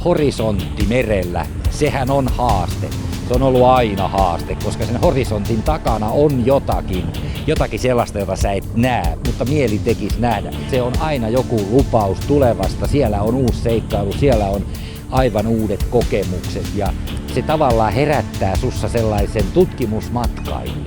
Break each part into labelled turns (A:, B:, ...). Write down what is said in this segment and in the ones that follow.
A: horisontti merellä, sehän on haaste. Se on ollut aina haaste, koska sen horisontin takana on jotakin sellaista, jota sä et näe, mutta mieli tekisi nähdä. Se on aina joku lupaus tulevasta, siellä on uusi seikkailu, siellä on aivan uudet kokemukset ja se tavallaan herättää sussa sellaisen tutkimusmatkailun.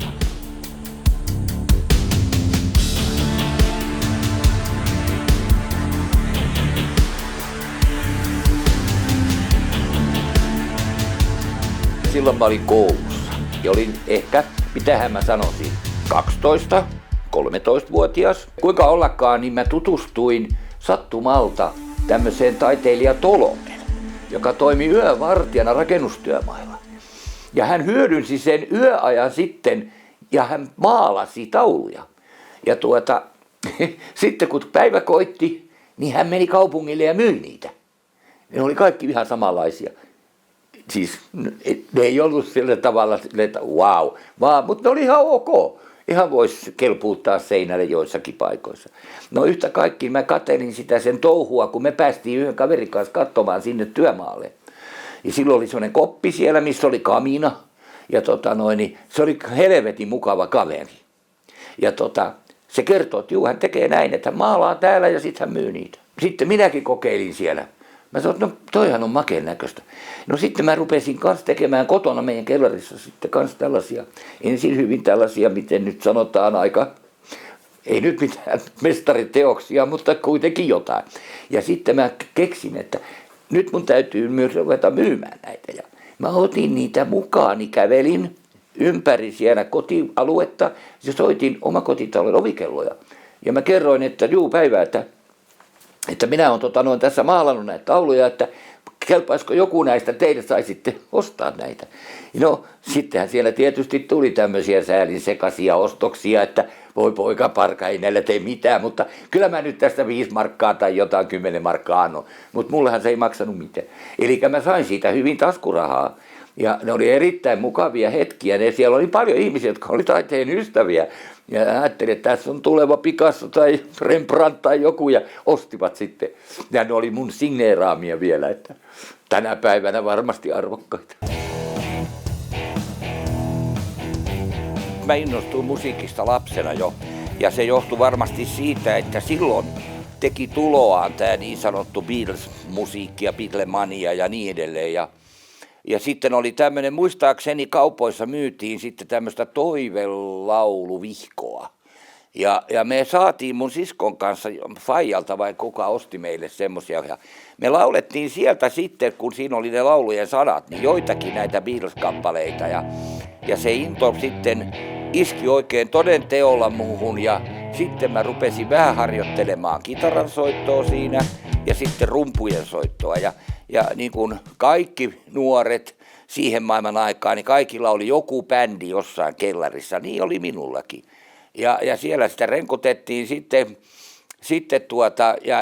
B: Silloin mä olin koulussa ja olin ehkä, mitähän mä sanoisin, 12-13-vuotias. Kuinka ollakaan, niin mä tutustuin sattumalta tämmöiseen taiteilija Tolonen, joka toimi yövartijana rakennustyömailla. Ja hän hyödynsi sen yöajan sitten ja hän maalasi tauluja. Ja sitten kun päivä koitti, niin hän meni kaupungille ja myi niitä. Ne oli kaikki ihan samanlaisia. Siis ne ei ollut sillä tavalla, että wow, mutta ne oli ihan ok. Ihan voisi kelpuuttaa seinälle joissakin paikoissa. No yhtä kaikki mä katselin sitä sen touhua, kun me päästiin yhden kaverin kanssa katsomaan sinne työmaalle. Ja silloin oli semmoinen koppi siellä, missä oli kamina. Ja niin se oli helvetin mukava kaveri. Ja se kertoo, että hän tekee näin, että hän maalaa täällä ja sitten hän myy niitä. Sitten minäkin kokeilin siellä. Mä sanoin, että no toihan on makeen näköistä. No sitten mä rupesin kanssa tekemään kotona meidän kellarissa sitten kanssa tällaisia, ensin hyvin tällaisia, miten nyt sanotaan aika, ei nyt mitään mestariteoksia, mutta kuitenkin jotain. Ja sitten mä keksin, että nyt mun täytyy myös ruveta myymään näitä. Ja mä otin niitä mukaani, kävelin ympäri siellä kotialuetta ja soitin omakotitalon ovikelloja. Ja mä kerroin, että päivää, että minä olen tässä maalannut näitä tauluja, että kelpaisiko joku näistä teille saisitte ostaa näitä. No sittenhän siellä tietysti tuli tämmöisiä säälin sekaisia ostoksia, että voi poika parka, ei näillä tee mitään, mutta kyllä mä nyt tästä 5 markkaa tai jotain 10 markkaa annon, mutta mullehan se ei maksanut mitään. Eli mä sain siitä hyvin taskurahaa. Ja ne oli erittäin mukavia hetkiä. Siellä oli paljon ihmisiä, jotka oli taiteen ystäviä. Ja ajattelin, että tässä on tuleva Picasso tai Rembrandt tai joku ja ostivat sitten. Ja ne oli mun signeeraamia vielä, että tänä päivänä varmasti arvokkaita. Mä innostuin musiikista lapsena jo. Ja se johtui varmasti siitä, että silloin teki tuloaan tämä niin sanottu Beatles-musiikki ja Beatlemania ja niin edelleen. Ja sitten oli tämmöinen, muistaakseni kaupoissa myytiin sitten tämmöistä toivelauluvihkoa. Ja me saatiin mun siskon kanssa Faijalta, vai kuka osti meille semmoisia. Ja me laulettiin sieltä sitten, kun siinä oli ne laulujen sanat, niin joitakin näitä Beatles-kappaleita. Ja se into sitten iski oikein toden teolla muuhun ja sitten mä rupesin vähän harjoittelemaan kitaran soittoa siinä ja sitten rumpujen soittoa. Ja niin kuin kaikki nuoret siihen maailman aikaan, niin kaikilla oli joku bändi jossain kellarissa, niin oli minullakin. Ja siellä sitä renkutettiin sitten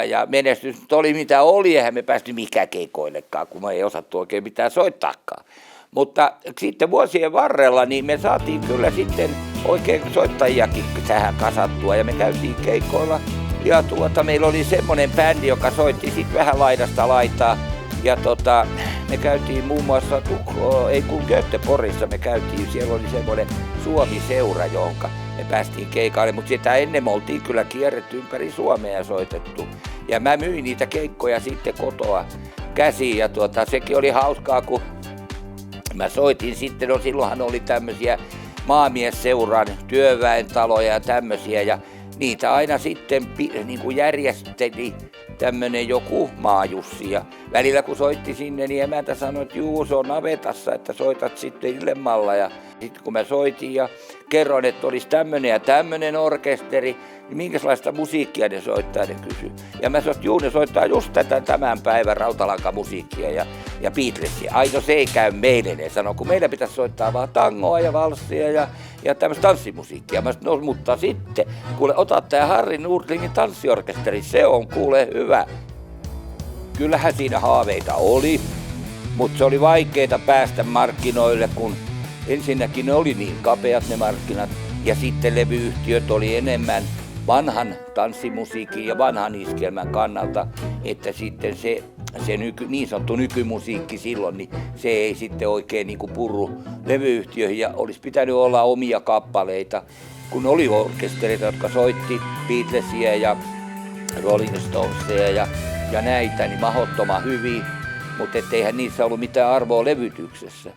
B: ja menestys oli mitä oli, eihän me päästy mikään keikoillekaan, kun me ei osattu oikein mitään soittaakaan. Mutta sitten vuosien varrella niin me saatiin kyllä sitten oikein soittajiakin tähän kasattua ja me käytiin keikoilla. Ja meillä oli semmoinen bändi, joka soitti sitten vähän laidasta laitaa. Ja me käytiin muun muassa Göteborgissa me käytiin, siellä oli semmoinen Suomi-seura, jonka me päästiin keikaille, mutta sitä ennen me oltiin kyllä kierretty ympäri Suomea ja soitettu. Ja mä myin niitä keikkoja sitten kotoa käsiin ja sekin oli hauskaa, kun mä soitin sitten, no silloinhan oli tämmöisiä maamiesseuran työväentaloja ja tämmöisiä ja niitä aina sitten niin kuin järjesteli tämmönen joku maajussi ja välillä kun soitti sinne, niin emäntä sanoi, että juu, se on navetassa, että soitat sitten illemmalla. Ja sitten kun mä soitin ja kerroin, että olisi tämmönen ja tämmönen orkesteri, niin minkälaista musiikkia ne soittaa, ne kysyi. Ja mä sanoin, että juu, ne soittaa just tätä tämän päivän rautalankamusiikkia ja Beatlesia. Ai no se ei käy meille, ne sanoi, kun meillä pitäisi soittaa vaan tangoa ja valssia ja tämmöistä tanssimusiikkia. Mä sanoin, no mutta sitten, kuule, otat tää Harry Nordlingin tanssiorkesteri, se on kuule hyvä. Kyllähän siinä haaveita oli, mutta se oli vaikeaa päästä markkinoille, kun ensinnäkin ne oli niin kapeat ne markkinat ja sitten levyyhtiöt oli enemmän vanhan tanssimusiikin ja vanhan iskelmän kannalta, että sitten se se niin sanottu nykymusiikki silloin, niin se ei sitten oikein niin kuin purru levyyhtiöihin ja olisi pitänyt olla omia kappaleita, kun oli orkestereita, jotka soitti Beatlesia ja Rolling Stonesia ja näitä, niin mahdottoman hyvin, mutta eihän niissä ollut mitään arvoa levytyksessä.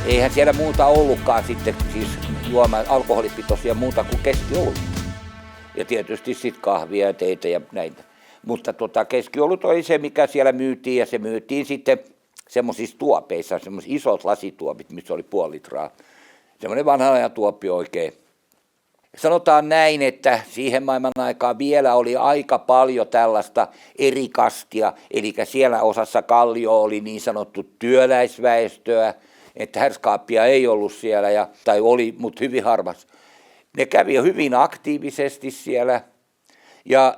B: Eihän siellä muuta ollutkaan sitten, siis juomaan alkoholipitoisia muuta kuin keskiolut. Ja tietysti sitten kahvia ja teitä ja näitä. Mutta keskiolut oli se, mikä siellä myytiin, ja se myytiin sitten semmoisissa tuopeissa, semmoisissa isot lasituopit, missä oli 0,5 litraa. Semmoinen vanha ajan tuoppi oikein. Sanotaan näin, että siihen maailman aikaan vielä oli aika paljon tällaista eri kastia, eli siellä osassa kallio oli niin sanottu työläisväestöä, että härskaappia ei ollut siellä, tai oli, mutta hyvin harvas. Ne kävi hyvin aktiivisesti siellä, ja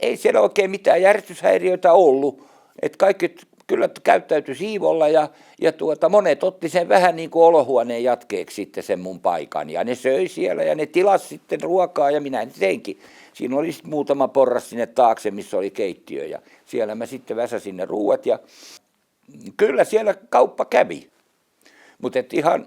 B: ei siellä oikein mitään järjestyshäiriöitä ollut, että kaikki kyllä käyttäytyi siivolla, ja monet otti sen vähän niin kuin olohuoneen jatkeeksi sitten sen mun paikan, ja ne söi siellä, ja ne tilasi sitten ruokaa, ja minä teinkin. Siinä oli sitten muutama porras sinne taakse, missä oli keittiö, ja siellä mä sitten väsäsin ne ruuat, ja kyllä siellä kauppa kävi. Mutta ihan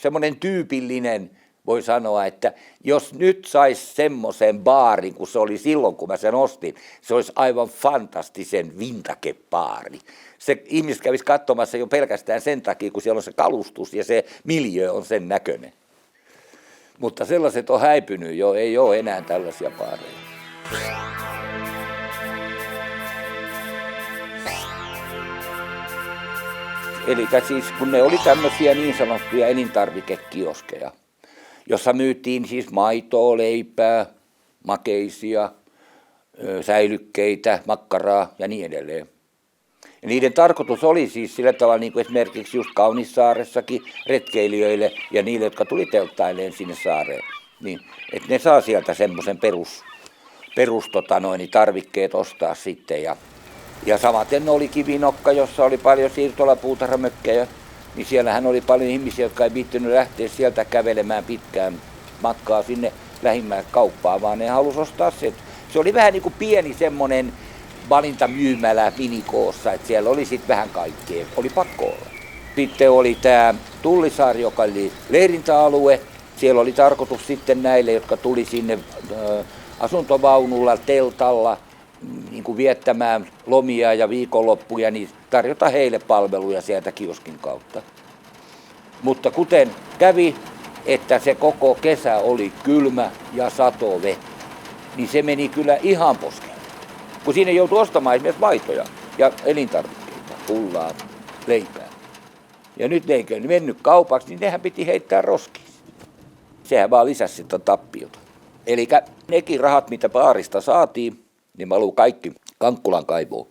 B: semmoinen tyypillinen, voi sanoa, että jos nyt saisi semmoisen baarin, kun se oli silloin, kun mä sen ostin, se olisi aivan fantastisen vintage-baari. Se ihmiset kävisi katsomassa jo pelkästään sen takia, kun siellä on se kalustus ja se miljöö on sen näköinen. Mutta sellaiset on häipynyt jo, ei ole enää tällaisia baareja. Eli siis kun ne oli tämmöisiä niin sanottuja elintarvikekioskeja, jossa myytiin siis maitoa, leipää, makeisia, säilykkeitä, makkaraa ja niin edelleen. Ja niiden tarkoitus oli siis sillä tavalla, niin kuin esimerkiksi just Kaunissaaressakin retkeilijöille ja niille, jotka tuli telttailleen sinne saareen, niin että ne saa sieltä semmoisen tarvikkeet ostaa sitten. Ja samaten oli Kivinokka, jossa oli paljon siirtolapuutarhamökkejä, niin siellähän oli paljon ihmisiä, jotka ei viittynyt lähteä sieltä kävelemään pitkään matkaa sinne lähimmään kauppaan, vaan ne halusi ostaa sen. Se oli vähän niin kuin pieni semmoinen valintamyymälä minikoossa, että siellä oli sitten vähän kaikkea, oli pakko olla. Sitten oli tämä Tullisaari, joka oli leirintäalue. Siellä oli tarkoitus sitten näille, jotka tuli sinne asuntovaunulla, teltalla, niin kuin viettämään lomia ja viikonloppuja, niin tarjota heille palveluja sieltä kioskin kautta. Mutta kuten kävi, että se koko kesä oli kylmä ja satovettä, niin se meni kyllä ihan poskelle. Kun siinä joutui ostamaan esimerkiksi maitoja ja elintarvikkeita, pullaa, leipää. Ja nyt ne ei mennyt kaupaksi, niin nehän piti heittää roskiin. Sehän vaan lisäsi sitä tappiota. Eli nekin rahat, mitä baarista saatiin, niin valuu kaikki Kankkulan kaivoon.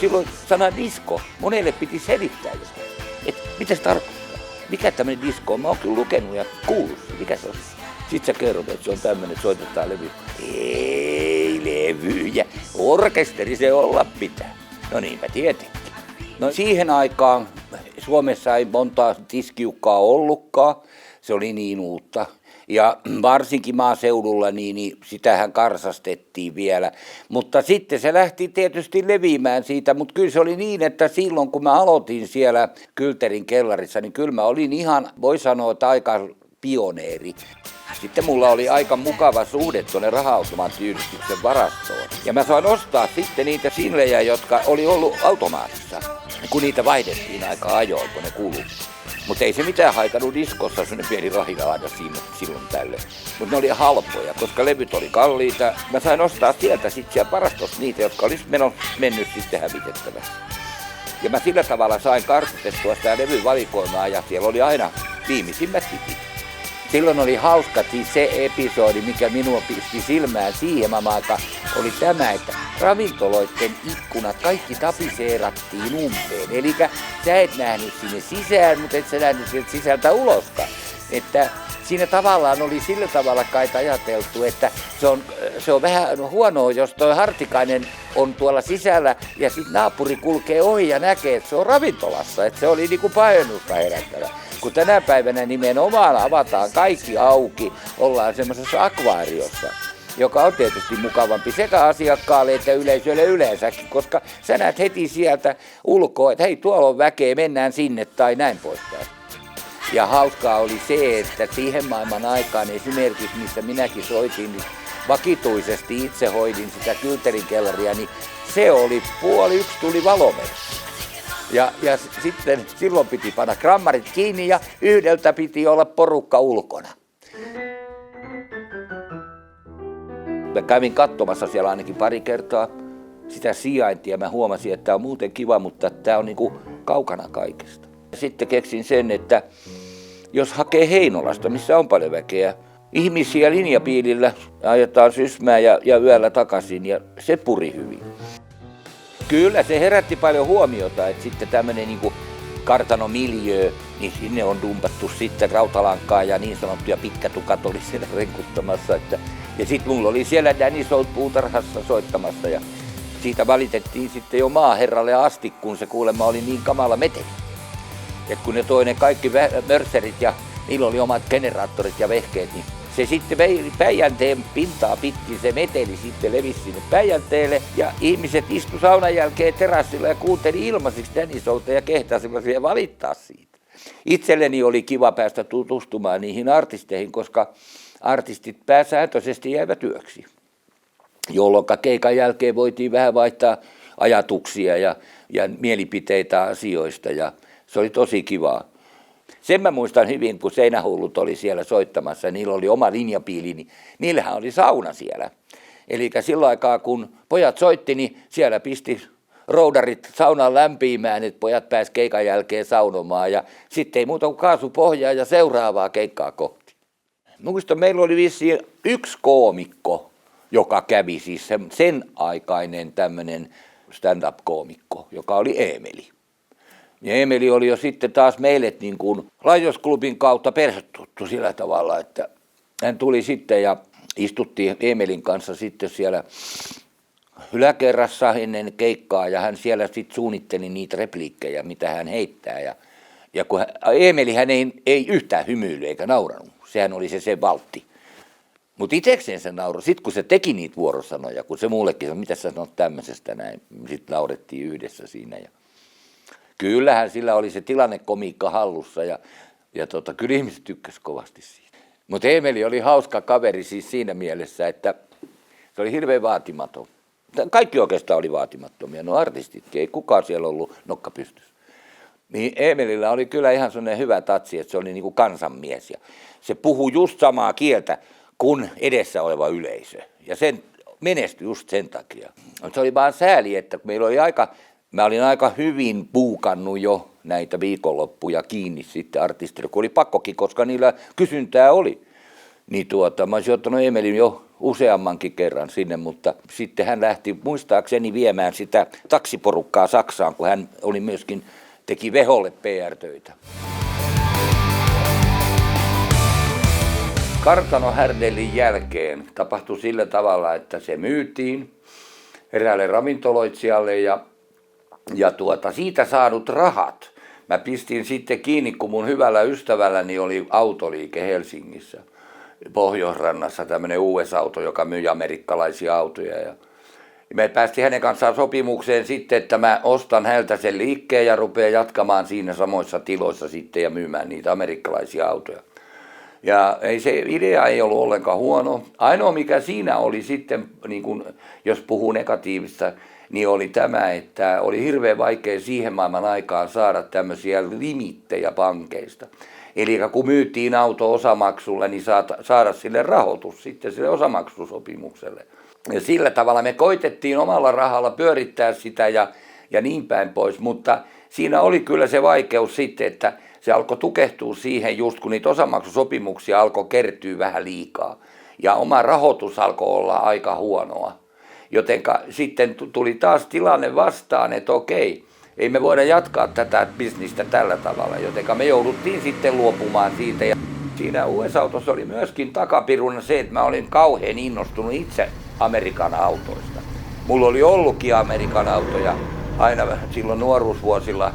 B: Silloin sana disko, monelle piti selittää jotain, että mitä se tarkoittaa, mikä tämmöinen disko on. Mä oon kyllä lukenut ja kuullut se, mikä se on. Sitten sä kerrot, että se on tämmöinen, että soitetaan levy. Ei levyjä, orkesteri se olla pitää. No niinpä tietenkin. No siihen aikaan Suomessa ei montaa diskiukkaa ollutkaan, se oli niin uutta. Ja varsinkin maaseudulla, niin sitähän karsastettiin vielä. Mutta sitten se lähti tietysti leviämään siitä, mutta kyllä se oli niin, että silloin kun mä aloitin siellä Kylterin kellarissa, niin kyllä mä olin ihan, voi sanoa, että aika pioneeri. Sitten mulla oli aika mukava suhde tuonne raha-automaattiyhdistyksen varastoon. Ja mä sain ostaa sitten niitä sinlejä, jotka oli ollut automaatissa, kun niitä vaihdettiin aika ajoin, kun ne kului. Mutta ei se mitään haikannut diskossa, sellainen pieni rahilaaja siinä silloin tälle. Mutta ne oli halpoja, koska levyt oli kalliita. Mä sain ostaa sieltä sitten siellä varastossa niitä, jotka olisi mennyt sitten hävitettävästi. Ja mä sillä tavalla sain kartoitettua sitä levyvalikoimaa ja siellä oli aina viimeisimmät hitit. Silloin oli hauska se episodi, mikä minua pisti silmään siihen aikaan, oli tämä, että ravintoloiden ikkunat kaikki tapiseerattiin umpeen. Eli sä et nähnyt sinne sisään, mutta et sä nähnyt sieltä sisältä uloskaan. että siinä tavallaan oli sillä tavalla kai ajateltu, että se on vähän huonoa, jos toi Hartikainen on tuolla sisällä ja sitten naapuri kulkee ohi ja näkee, että se on ravintolassa, että se oli niinku pahennusta herättävä. Kun tänä päivänä nimenomaan avataan kaikki auki, ollaan semmoisessa akvaariossa, joka on tietysti mukavampi sekä asiakkaalle että yleisölle yleensäkin, koska sä näet heti sieltä ulkoa, että hei, tuolla on väkeä, mennään sinne tai näin poispäin. Ja hauskaa oli se, että siihen maailman aikaan esimerkiksi, missä minäkin soitin, niin vakituisesti itse hoidin sitä kylterin kellaria, niin se oli 12:30 tuli valomerkki. Ja sitten silloin piti panna grammarit kiinni ja 1 piti olla porukka ulkona. Mä kävin katsomassa siellä ainakin pari kertaa sitä sijaintia. Mä huomasin, että tämä on muuten kiva, mutta tämä on niinku kaukana kaikesta. Sitten keksin sen, että jos hakee Heinolasta, missä on paljon väkeä, ihmisiä linjapiilillä ajetaan Sysmään ja yöllä takaisin ja se puri hyvin. Kyllä se herätti paljon huomiota, että sitten tämmöinen niinku kartanomiljö, niin sinne on dumpattu sitten rautalankaa ja niin sanottuja pitkätukat oli siellä renkuttamassa. Ja sitten mulla oli siellä Danny South puutarhassa soittamassa ja siitä valitettiin sitten jo maaherralle asti, kun se kuulemma oli niin kamala meteli. Että kun ne toi ne kaikki mörserit ja niillä oli omat generaattorit ja vehkeet, niin se sitten vei Päijänteen pintaa pitkin, se meteli sitten levisi sinne Päijänteelle ja ihmiset istu saunan jälkeen terassilla ja kuunteli ilmaisiksi Danny Southia ja kehtasivat siihen valittaa siitä. Itselleni oli kiva päästä tutustumaan niihin artisteihin, koska artistit pääsääntöisesti jäivät yöksi, jolloin keikan jälkeen voitiin vähän vaihtaa ajatuksia ja mielipiteitä asioista ja se oli tosi kivaa. Sen mä muistan hyvin, kun Seinähullut oli siellä soittamassa ja niillä oli oma linjapiili, niin niillähän oli sauna siellä. Eli sillä aikaa, kun pojat soitti, niin siellä pisti roudarit saunan lämpiimään, että pojat pääsi keikan jälkeen saunomaan ja sitten ei muuta kuin kaasupohjaa ja seuraavaa keikkaa kohti. Muistan, meillä oli vissiin yksi koomikko, joka kävi siis sen aikainen tämmöinen stand-up-koomikko, joka oli Eemeli. Ja Eemeli oli jo sitten taas meille niin kuin Laitosklubin kautta perhetuttu sillä tavalla, että hän tuli sitten ja istuttiin Eemelin kanssa sitten siellä yläkerrassa ennen keikkaa ja hän siellä sitten suunnitteli niitä repliikkejä, mitä hän heittää. Ja kun Eemeli hän ei yhtään hymyillyt eikä nauranut, sehän oli se valtti. Mutta itsekseen se nauroi. Sitten kun se teki niitä vuorosanoja, kun se mullekin sanoi, mitä sä sanot tämmöisestä näin, sitten naurettiin yhdessä siinä. Ja kyllähän sillä oli se tilannekomiikka hallussa ja kyllä ihmiset tykkäsivät kovasti siitä. Mutta Eemeli oli hauska kaveri siis siinä mielessä, että se oli hirveän vaatimaton. Kaikki oikeastaan oli vaatimattomia, no artistitkin, ei kukaan siellä ollut nokka pystyssä. Niin Eemelillä oli kyllä ihan sellainen hyvä tatsi, että se oli niin kuin kansanmies ja se puhui just samaa kieltä kuin edessä oleva yleisö. Ja sen menestyi just sen takia. Se oli vaan sääli, että meillä oli mä olin aika hyvin puukannut jo näitä viikonloppuja kiinni sitten artisteille, kun oli pakkokin, koska niillä kysyntää oli. Niin mä olisin ottanut Eemelin jo useammankin kerran sinne, mutta sitten hän lähti muistaakseni viemään sitä taksiporukkaa Saksaan, kun hän oli myöskin, teki Veholle PR-töitä. Kartanohärdellin jälkeen tapahtui sillä tavalla, että se myytiin eräälle ravintoloitsijalle ja siitä saadut rahat mä pistin sitten kiinni, kun mun hyvällä ystävälläni oli autoliike Helsingissä, Pohjoisrannassa, tämmöinen US-auto, joka myi amerikkalaisia autoja. Ja me päästiin hänen kanssaan sopimukseen sitten, että mä ostan häneltä sen liikkeen ja rupean jatkamaan siinä samoissa tiloissa sitten ja myymään niitä amerikkalaisia autoja. Ja se idea ei ollut ollenkaan huono. Ainoa mikä siinä oli sitten, niin kun, jos puhuu negatiivista, niin oli tämä, että oli hirveän vaikea siihen maailman aikaan saada tämmöisiä limittejä pankeista. Eli kun myytiin auto osamaksulle, niin saada sille rahoitus sitten sille osamaksusopimukselle. Ja sillä tavalla me koitettiin omalla rahalla pyörittää sitä ja niin päin pois, mutta siinä oli kyllä se vaikeus sitten, että se alkoi tukehtua siihen just kun niitä osamaksusopimuksia alkoi kertyä vähän liikaa. Ja oma rahoitus alkoi olla aika huonoa. Jotenka sitten tuli taas tilanne vastaan, että okei, ei me voida jatkaa tätä bisnistä tällä tavalla. Jotenka me jouduttiin sitten luopumaan siitä. Ja siinä US-autossa oli myöskin takapiruna se, että mä olin kauhean innostunut itse Amerikan autoista. Mulla oli ollutkin Amerikan autoja aina silloin nuoruusvuosilla,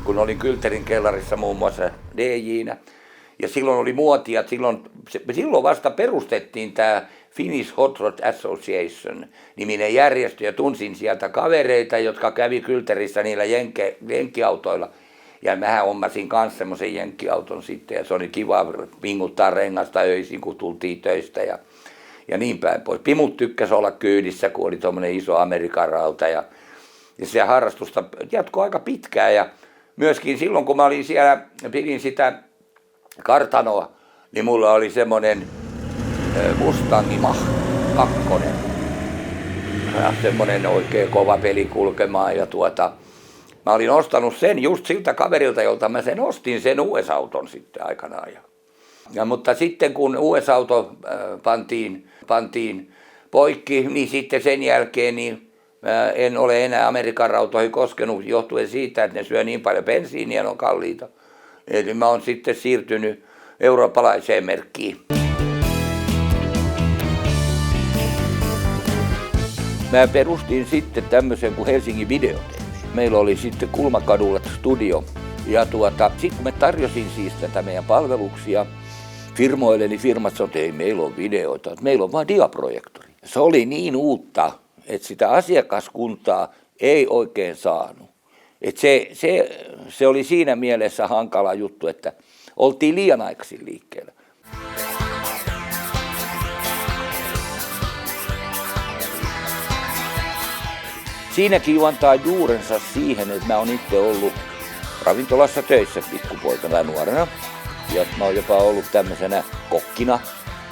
B: kun olin Kylterin kellarissa muun muassa DJ:nä. Ja silloin oli muotia, silloin vasta perustettiin tämä Finnish Hot Rod Association -niminen järjestö ja tunsin sieltä kavereita, jotka kävi Kylterissä niillä jenkkiautoilla. Ja mähän hommasin kanssa semmoisen jenkkiauton sitten ja se oli kiva pinguttaa rengasta öisin, kun tultiin töistä ja niin päin pois. Pimut tykkäsi olla kyydissä, kun oli tuommoinen iso Amerikan rauta ja se harrastusta jatkoi aika pitkään ja myöskin silloin, kun mä olin siellä, pidin sitä kartanoa, niin mulla oli semmoinen Mustangi Mach 2. Ja semmoinen oikein kova peli kulkemaan ja mä olin ostanut sen just siltä kaverilta, jolta mä sen ostin sen US-auton sitten aikanaan. Mutta sitten kun US-auto pantiin poikki, niin sitten sen jälkeen niin mä en ole enää Amerikan rautoihin koskenut johtuen siitä, että ne syö niin paljon bensiiniä, ne on kalliita. Eli mä oon sitten siirtynyt eurooppalaiseen merkkiin. Mä perustin sitten tämmöisen kuin Helsingin Videoteemi. Meillä oli sitten Kulmakadulla studio ja sitten mä tarjosin siis tätä meidän palveluksia firmoille, niin firmat sanoi, että ei meillä ole videoita, meillä on vain diaprojektori. Se oli niin uutta, että sitä asiakaskuntaa ei oikein saanut. Että se oli siinä mielessä hankala juttu, että oltiin liian aikaisin liikkeellä. Siinäkin juontaa juurensa siihen, että mä oon itse ollut ravintolassa töissä pikkupoikana nuorena. Ja mä oon jopa ollut tämmöisenä kokkina.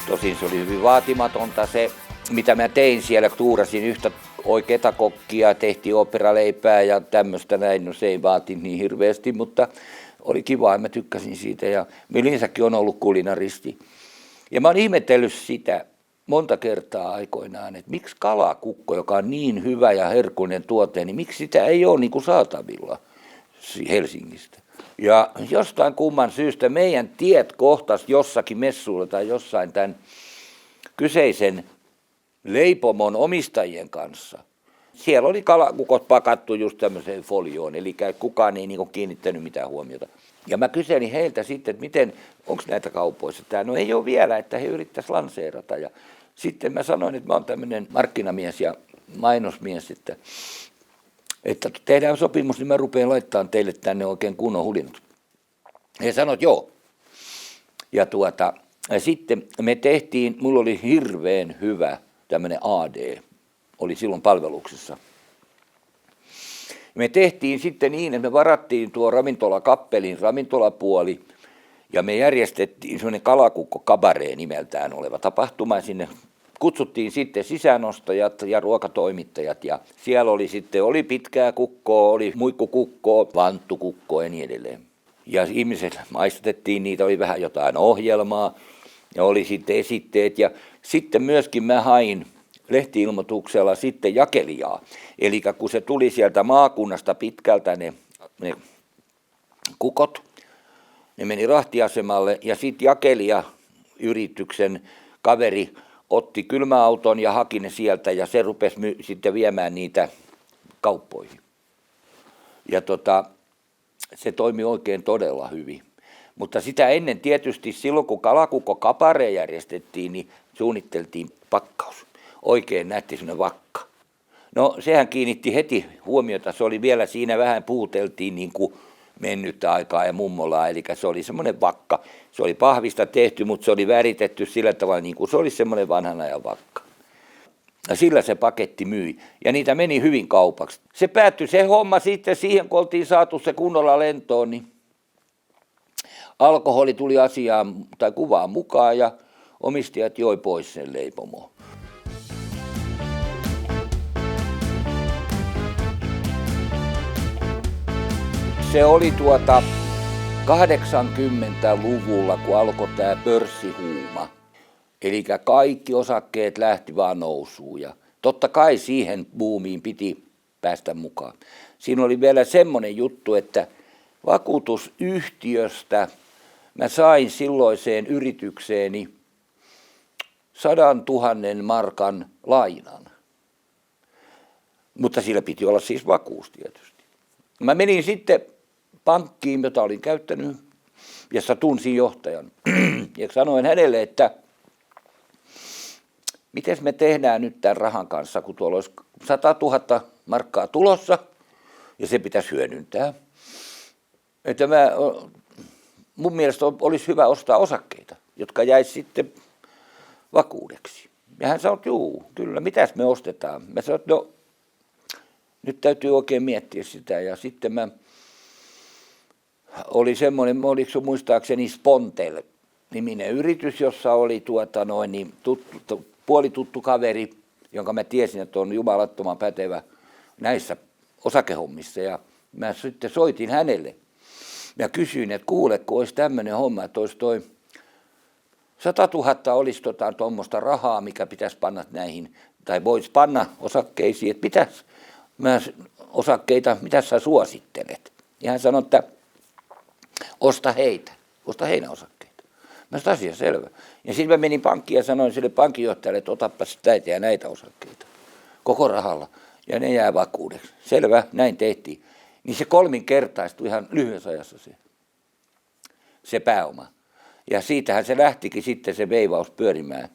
B: Tosin se oli hyvin vaatimatonta se, mitä mä tein siellä. Tuurasin yhtä oikeata kokkia, tehtiin operaleipää ja tämmöistä näin. No se ei vaati niin hirveästi, mutta oli kiva ja mä tykkäsin siitä. Ja ylinsäkin on ollut kulinaristi. Ja mä oon ihmetellyt sitä monta kertaa aikoinaan, että miksi kalakukko, joka on niin hyvä ja herkullinen tuote, niin miksi sitä ei ole niin kuin saatavilla Helsingistä. Ja jostain kumman syystä meidän tiet kohtas jossakin messuilla tai jossain tämän kyseisen leipomon omistajien kanssa. Siellä oli kalakukot pakattu just tämmöiseen folioon, eli kukaan ei niin kuin kiinnittänyt mitään huomiota. Ja mä kyselin heiltä sitten, että miten, onko näitä kaupoissa tämä? No ei ole vielä, että he yrittäisivät lanseerata. Ja sitten mä sanoin, että mä oon tämmöinen markkinamies ja mainosmies, että tehdään sopimus, niin mä rupean laittamaan teille tänne oikein kunnon hulinut. He sanoivat, joo. Ja sitten me tehtiin, mulla oli hirveän hyvä tämmöinen AD, oli silloin palveluksessa. Me tehtiin sitten niin, että me varattiin tuo ravintolakappelin ravintolapuoli ja me järjestettiin semmoinen kalakukko kabaree nimeltään oleva tapahtuma. Sinne kutsuttiin sitten sisäänostajat ja ruokatoimittajat ja siellä oli pitkää kukkoa, oli muikkukukkoa, vanttukukkoa ja niin edelleen. Ja ihmiset maistatettiin niitä, oli vähän jotain ohjelmaa ja oli sitten esitteet ja sitten myöskin mä hain lehti-ilmoituksella sitten jakelijaa. Eli kun se tuli sieltä maakunnasta pitkältä ne kukot, ne meni rahtiasemalle ja sitten jakelijayrityksen kaveri otti kylmäauton ja haki ne sieltä ja se rupesi sitten viemään niitä kauppoihin. Ja se toimi oikein todella hyvin. Mutta sitä ennen tietysti silloin kun kalakukko kabaree järjestettiin, niin suunniteltiin pakkaus. Oikein nätti semmoinen vakka. No sehän kiinnitti heti huomiota, se oli vielä siinä vähän puuteltiin niin kuin mennyttä aikaa ja mummolaa, eli se oli semmoinen vakka. Se oli pahvista tehty, mutta se oli väritetty sillä tavalla niin kuin se oli semmoinen vanhan ajan vakka. Ja sillä se paketti myi ja niitä meni hyvin kaupaksi. Se päättyi se homma sitten siihen, kun oltiin saatu se kunnolla lentoon, niin alkoholi tuli asiaan tai kuvaan mukaan ja omistajat joi pois sen leipomoon. Se oli 80-luvulla, kun alkoi tämä pörssihuuma. Eli kaikki osakkeet lähti vaan nousuun ja totta kai siihen buumiin piti päästä mukaan. Siinä oli vielä semmoinen juttu, että vakuutusyhtiöstä mä sain silloiseen yritykseeni 100 000 markan lainan. Mutta sillä piti olla siis vakuus tietysti. Mä menin sitten pankkiin, jota olin käyttänyt, jossa tunsin johtajan. Ja sanoin hänelle, että miten me tehdään nyt tämän rahan kanssa, kun tuolla olisi 100 000 markkaa tulossa ja se pitäisi hyödyntää. Että mun mielestä olisi hyvä ostaa osakkeita, jotka jäisi sitten vakuudeksi. Ja hän sanoi, että juu, kyllä, mitäs me ostetaan? Mä sanoin, että no, nyt täytyy oikein miettiä sitä. Ja sitten oli semmoinen, oliko se muistaakseni Spontel-niminen yritys, jossa oli puolituttu kaveri, jonka mä tiesin, että on jumalattoman pätevä näissä osakehommissa. Ja mä sitten soitin hänelle ja kysyin, että kuule, kun olisi tämmöinen homma, että olisi 100 000 olisi tuommoista rahaa, mikä pitäisi panna näihin, tai voisi panna osakkeisiin, että pitäisi osakkeita, mitä sä suosittelet? Ja hän sanoi, että osta heidän osakkeita. Mä sanoin, asia selvä. Ja sitten mä menin pankkiin ja sanoin sille pankinjohtajalle, että otappas näitä ja näitä osakkeita koko rahalla. Ja ne jää vakuudeksi. Selvä, näin tehtiin. Niin se kolminkertaistui ihan lyhyessä ajassa se pääoma. Ja siitähän se lähtikin sitten se veivaus pyörimään.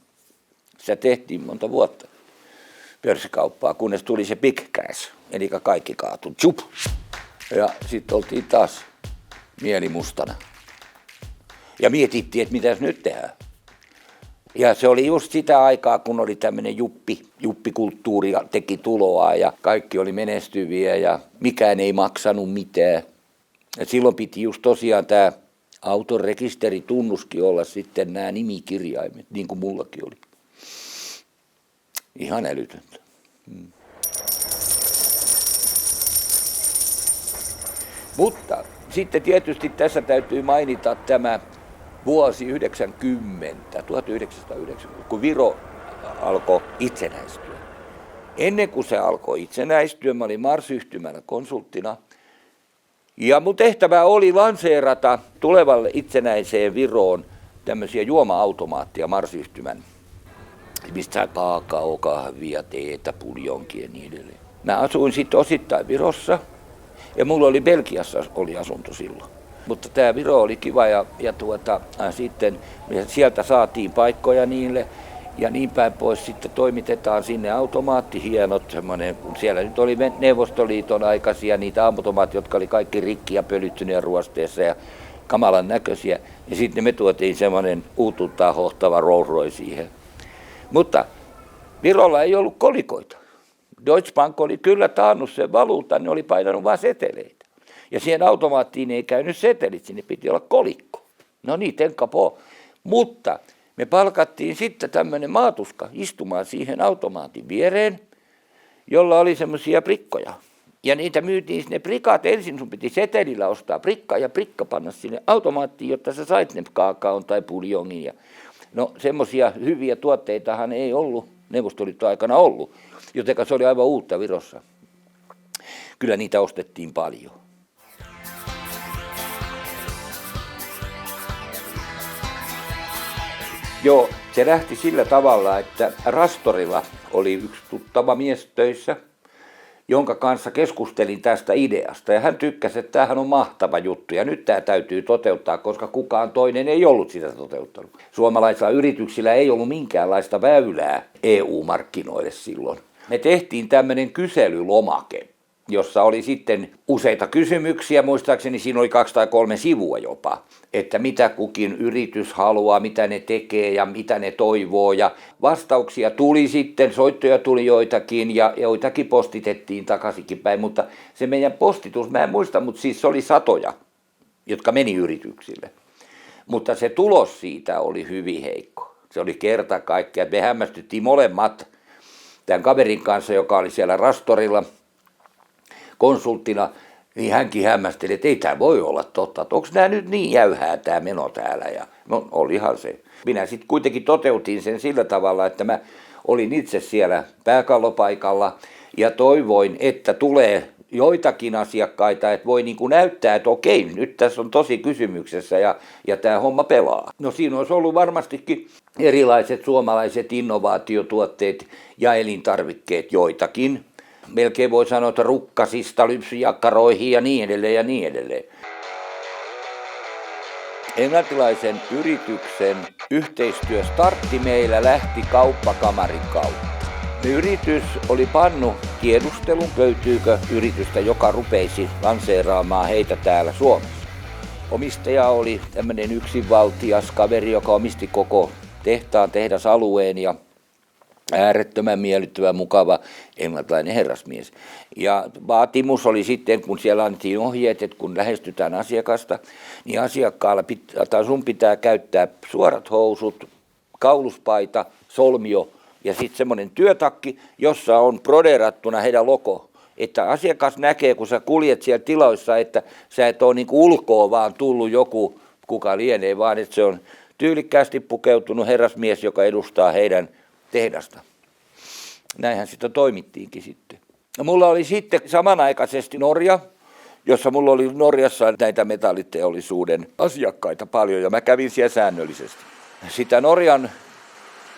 B: Sitä tehtiin monta vuotta pörssikauppaa, kunnes tuli se big crash, eli kaikki kaatui. Tjup! Ja sitten oltiin taas mielimustana. Ja mietittiin, että mitäs nyt tehdään. Ja se oli just sitä aikaa, kun oli tämmöinen juppikulttuuri teki tuloa ja kaikki oli menestyviä ja mikään ei maksanut mitään. Ja silloin piti just tosiaan tämä auton rekisteritunnuskin olla sitten nämä nimikirjaimet, niin kuin mullakin oli. Ihan älytöntä. Mutta sitten tietysti tässä täytyy mainita tämä vuosi 1990, kun Viro alkoi itsenäistyä. Ennen kuin se alkoi itsenäistyä, mä olin Mars-yhtymällä konsulttina. Ja mun tehtävä oli lanseerata tulevalle itsenäiseen Viroon tämmöisiä juoma-automaatteja Mars-yhtymän. Mistä sai kaakao, kahvia, teetä, puljonkia ja niin edelleen. Mä asuin sitten osittain Virossa ja mulla oli Belgiassa oli asunto silloin. Mutta tämä Viro oli kiva ja sitten sieltä saatiin paikkoja niille ja niin päin pois sitten toimitetaan sinne automaatti hienot semmoinen, kun siellä nyt oli Neuvostoliiton aikaisia niitä automaatteja, jotka oli kaikki rikki ja pölyttyneet ruosteessa ja kamalan näköisiä. Ja sitten me tuotiin semmoinen uutuuttaan hohtava Rolls Royce siihen. Mutta Virolla ei ollut kolikoita. Deutsche Bank oli kyllä taannut sen valuutan, ne oli painanut vain seteleitä. Ja siihen automaattiin ei käynyt setelit, sinne piti olla kolikko. No niin, tenkapo. Mutta me palkattiin sitten tämmöinen maatuska istumaan siihen automaatin viereen, jolla oli semmoisia prikkoja. Ja niitä myytiin sinne prikat. Ensin sun piti setelillä ostaa prikka ja prikka panna sinne automaattiin, jotta sä sait ne kaakaon tai puljongin. Ja no semmoisia hyviä tuotteitahan ei ollut Neuvostoliiton aikana ollut, joten se oli aivan uutta Virossa. Kyllä niitä ostettiin paljon. Joo, se lähti sillä tavalla, että Rastorilla oli yksi tuttava mies töissä, jonka kanssa keskustelin tästä ideasta. Ja hän tykkäsi, että tämähän on mahtava juttu ja nyt tämä täytyy toteuttaa, koska kukaan toinen ei ollut sitä toteuttanut. Suomalaisilla yrityksillä ei ollut minkäänlaista väylää EU-markkinoille silloin. Me tehtiin tämmöinen kyselylomake, jossa oli sitten useita kysymyksiä, muistaakseni siinä oli 2 tai 3 sivua jopa, että mitä kukin yritys haluaa, mitä ne tekee ja mitä ne toivoo. Ja vastauksia tuli sitten, soittoja tuli joitakin ja joitakin postitettiin takaisinkin päin, mutta se meidän postitus, mä en muista, mutta siis se oli satoja, jotka meni yrityksille. Mutta se tulos siitä oli hyvin heikko. Se oli kerta kaikkiaan, me hämmästyttiin molemmat tämän kaverin kanssa, joka oli siellä Rastorilla konsulttina, niin hänkin hämmästeli, että ei tämä voi olla totta, että onko nämä nyt niin jäyhää tämä meno täällä, ja no olihan se. Minä sitten kuitenkin toteutin sen sillä tavalla, että mä olin itse siellä pääkallopaikalla ja toivoin, että tulee joitakin asiakkaita, että voi niin kuin näyttää, että okei, nyt tässä on tosi kysymyksessä ja tämä homma pelaa. No siinä olisi ollut varmastikin erilaiset suomalaiset innovaatiotuotteet ja elintarvikkeet joitakin. Melkein voi sanoa, että rukkasista lypsyjakkaroihin ja niin edelleen ja niin edelleen. Englantilaisen yrityksen yhteistyöstartti meillä lähti kauppakamarin kautta. Yritys oli pannut tiedustelun, löytyykö yritystä, joka rupeisi lanseeraamaan heitä täällä Suomessa. Omistaja oli tämmöinen yksinvaltias kaveri, joka omisti koko tehdasalueen ja äärettömän miellyttävä, mukava englantilainen herrasmies. Ja vaatimus oli sitten, kun siellä annettiin ohjeet, että kun lähestytään asiakasta, niin asiakkaalla sun pitää käyttää suorat housut, kauluspaita, solmio ja sitten semmoinen työtakki, jossa on proderattuna heidän logo. Että asiakas näkee, kun sä kuljet siellä tiloissa, että sä et ole niinku ulkoa vaan tullut joku, kuka lienee, vaan että se on tyylikkäästi pukeutunut herrasmies, joka edustaa heidän tehdasta. Näinhän sitä toimittiinkin sitten. Mulla oli sitten samanaikaisesti Norja, jossa mulla oli Norjassa näitä metalliteollisuuden asiakkaita paljon ja mä kävin siellä säännöllisesti. Sitä Norjan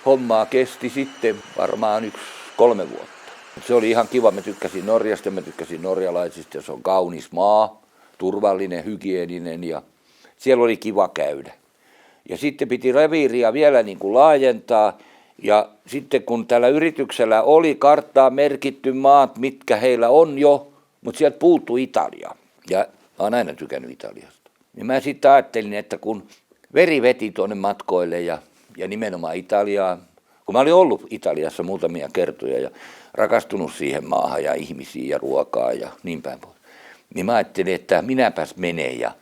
B: hommaa kesti sitten varmaan 3 vuotta. Se oli ihan kiva, mä tykkäsin Norjasta, mä tykkäsin norjalaisista, se on kaunis maa, turvallinen, hygieninen ja siellä oli kiva käydä. Ja sitten piti reviiriä vielä niin kuin laajentaa ja sitten kun tällä yrityksellä oli karttaa merkitty maat, mitkä heillä on jo, mutta sieltä puuttui Italia ja mä oon aina tykännyt Italiasta. Niin mä sitten ajattelin, että kun veri veti tuonne matkoille ja nimenomaan Italiaan, kun mä olin ollut Italiassa muutamia kertoja ja rakastunut siihen maahan ja ihmisiin ja ruokaa ja niin päin pois, niin mä ajattelin, että minäpäs menen ja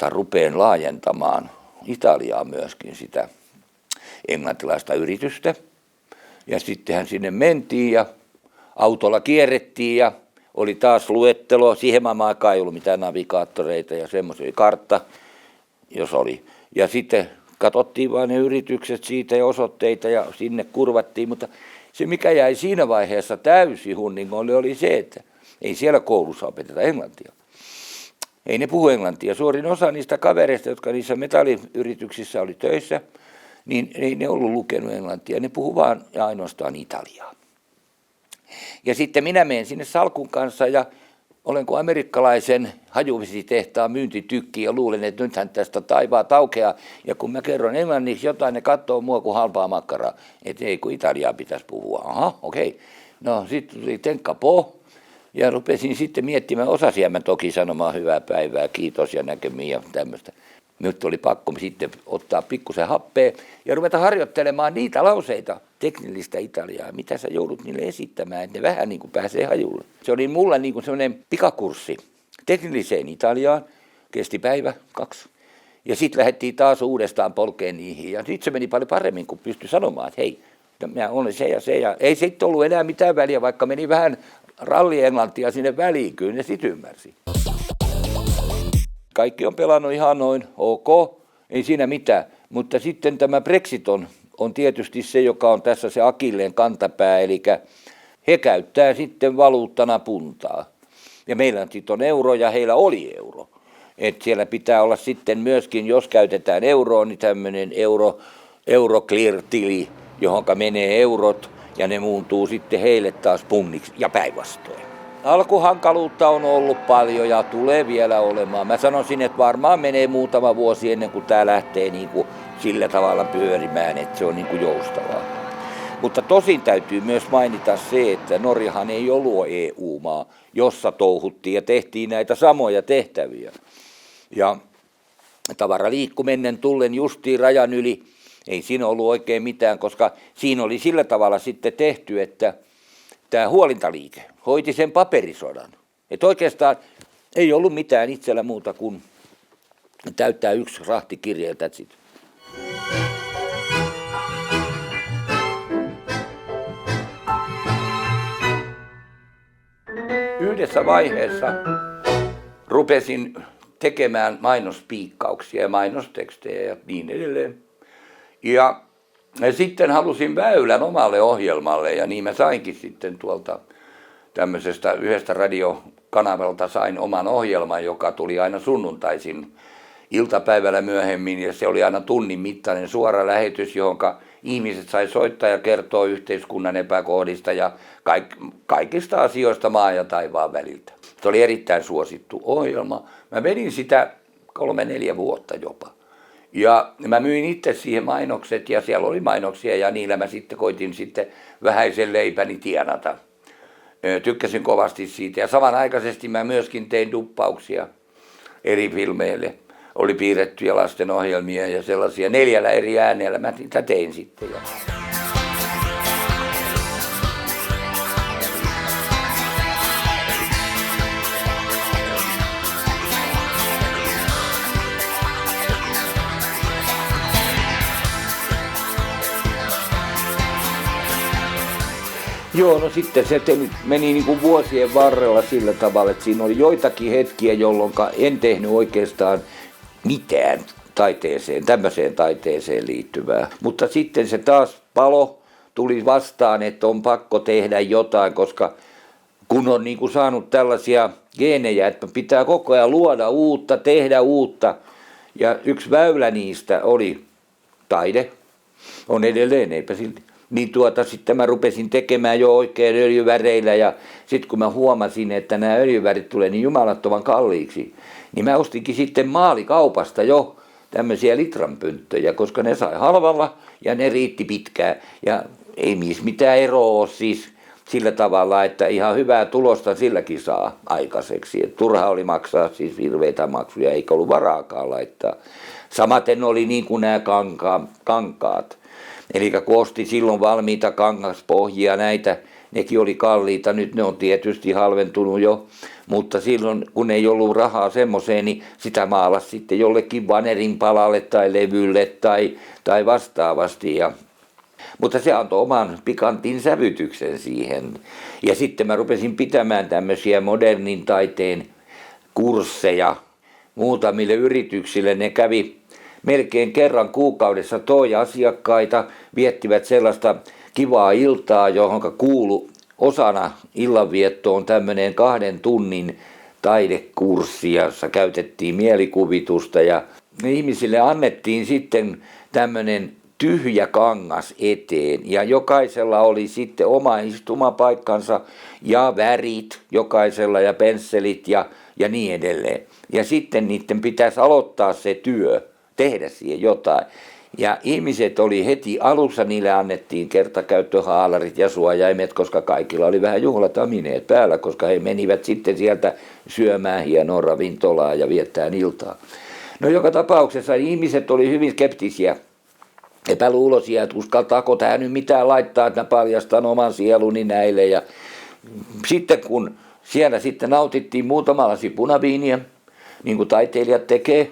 B: rupeen laajentamaan Italiaan myöskin sitä englantilaista yritystä. Ja sittenhän sinne mentiin ja autolla kierrettiin ja oli taas luettelo. Siihen aikaan ei ollut mitään navigaattoreita ja semmoisia, oli kartta, jos oli. Ja sitten katsottiin vain ne yritykset siitä ja osoitteita ja sinne kurvattiin, mutta se mikä jäi siinä vaiheessa täysi hunningolle oli se, että ei siellä koulussa opeteta englantia. Ei ne puhu englantia. Suurin osa niistä kavereista, jotka niissä metalliyrityksissä oli töissä, niin ei ne ollut lukenut englantia. Ne puhu vaan ja ainoastaan italiaa. Ja sitten minä menen sinne salkun kanssa ja olen kuin amerikkalaisen hajuvesitehtaan myyntitykki ja luulen, että nythän tästä taivaat aukeaa. Ja kun mä kerron englanniksi jotain, ne katsoo mua kuin halpaa makkaraa. Että ei, kun italiaa pitäisi puhua. Aha, okei. No sitten tuli tenkka po. Ja rupesin sitten miettimään, osasin mä toki sanomaan hyvää päivää, kiitos ja näkemiin ja tämmöistä. Nyt oli pakko sitten ottaa pikkusen happea ja ruveta harjoittelemaan niitä lauseita, teknillistä italiaa, mitä sä joudut niille esittämään, että ne vähän niin kuin pääsee hajulle. Se oli mulla niin kuin semmoinen pikakurssi teknilliseen Italiaan, kesti päivä, 2. Ja sitten lähdettiin taas uudestaan polkeen niihin ja sitten se meni paljon paremmin, kun pystyi sanomaan, että hei, mä olen se ja se ja ei sitten ollut enää mitään väliä, vaikka meni vähän rallienglantia sinne väliin, kyllä ne sitten ymmärsi. Kaikki on pelannut ihan noin ok, ei siinä mitään, mutta sitten tämä Brexit on tietysti se, joka on tässä se akilleen kantapää, eli he käyttää sitten valuuttana puntaa. Ja meillä sitten on euro ja heillä oli euro. Et siellä pitää olla sitten myöskin, jos käytetään euroa, niin tämmöinen Euroclear-tili, johon menee eurot ja ne muuntuu sitten heille taas punniksi ja päinvastoin. Alkuhankaluutta on ollut paljon ja tulee vielä olemaan. Mä sanoisin, että varmaan menee muutama vuosi ennen kuin tämä lähtee niin kuin sillä tavalla pyörimään, että se on niin kuin joustavaa. Mutta tosin täytyy myös mainita se, että Norjahan ei ollut EU-maa, jossa touhuttiin ja tehtiin näitä samoja tehtäviä. Ja tavara liikkui mennen tullen justiin rajan yli. Ei siinä ollut oikein mitään, koska siinä oli sillä tavalla sitten tehty, että tämä huolintaliike hoiti sen paperisodan. Että oikeastaan ei ollut mitään itsellä muuta kuin täyttää 1 rahtikirja ja that's it. Yhdessä vaiheessa rupesin tekemään mainospiikkauksia ja mainostekstejä ja niin edelleen. Ja sitten halusin väylän omalle ohjelmalle ja niin mä sainkin sitten tuolta tämmöisestä yhdestä radiokanavalta sain oman ohjelman, joka tuli aina sunnuntaisin iltapäivällä myöhemmin, ja se oli aina tunnin mittainen suora lähetys, johon ihmiset sai soittaa ja kertoa yhteiskunnan epäkohdista ja kaikista asioista maan ja taivaan väliltä. Se oli erittäin suosittu ohjelma. Mä vedin sitä 3-4 vuotta jopa. Ja mä myin itse siihen mainokset ja siellä oli mainoksia ja niillä mä sitten koitin sitten vähäisen leipäni tienata. Tykkäsin kovasti siitä ja samanaikaisesti mä myöskin tein duppauksia eri filmeille. Oli piirrettyjä lastenohjelmia ja sellaisia 4 eri äänellä mä niitä tein sitten. Joo, no sitten se meni niin kuin vuosien varrella sillä tavalla, että siinä oli joitakin hetkiä, jolloin en tehnyt oikeastaan mitään tämmöiseen taiteeseen liittyvää. Mutta sitten se taas tuli vastaan, että on pakko tehdä jotain, koska kun on niin kuin saanut tällaisia geenejä, että pitää koko ajan luoda uutta, tehdä uutta. Ja yksi väylä niistä oli taide, on edelleen, eipä silti. Niin sitten mä rupesin tekemään jo oikein öljyväreillä ja sitten kun mä huomasin, että nämä öljyvärit tulee niin jumalattoman kalliiksi, niin mä ostinkin sitten maalikaupasta jo tämmöisiä litranpönttöjä, koska ne sai halvalla ja ne riitti pitkään. Ja ei mitään eroa ole siis sillä tavalla, että ihan hyvää tulosta silläkin saa aikaiseksi. Et turha oli maksaa siis hirveitä maksuja, eikä ollut varaakaan laittaa. Samaten oli niin kuin nämä kankaat. Eli kun osti silloin valmiita kangaspohjia näitä, nekin oli kalliita, nyt ne on tietysti halventunut jo, mutta silloin kun ei ollut rahaa semmoiseen, niin sitä maalasi sitten jollekin vanerin palalle tai levylle tai vastaavasti. Mutta se antoi oman pikantin sävytyksen siihen. Ja sitten mä rupesin pitämään tämmöisiä modernin taiteen kursseja muutamille yrityksille, ne kävi melkein kerran kuukaudessa toi asiakkaita, viettivät sellaista kivaa iltaa, johon kuului osana illanviettoon tämmöinen 2 tunnin taidekurssi, jossa käytettiin mielikuvitusta ja ihmisille annettiin sitten tämmöinen tyhjä kangas eteen ja jokaisella oli sitten oma istumapaikkansa ja värit jokaisella ja pensselit ja niin edelleen. Ja sitten niiden pitäisi aloittaa se työ, tehdä siihen jotain. Ja ihmiset oli heti alussa, niille annettiin kertakäyttöhaalarit ja suojaimet, koska kaikilla oli vähän juhlatamineet päällä, koska he menivät sitten sieltä syömään hienoa ravintolaa ja viettämään iltaa. No joka tapauksessa ihmiset oli hyvin skeptisiä, epäluuloisia, että uskaltaako tämä nyt mitään laittaa, että mä paljastan oman sieluni näille. Ja sitten kun siellä sitten nautittiin muutamalla punaviiniä, niin kuin taiteilijat tekee,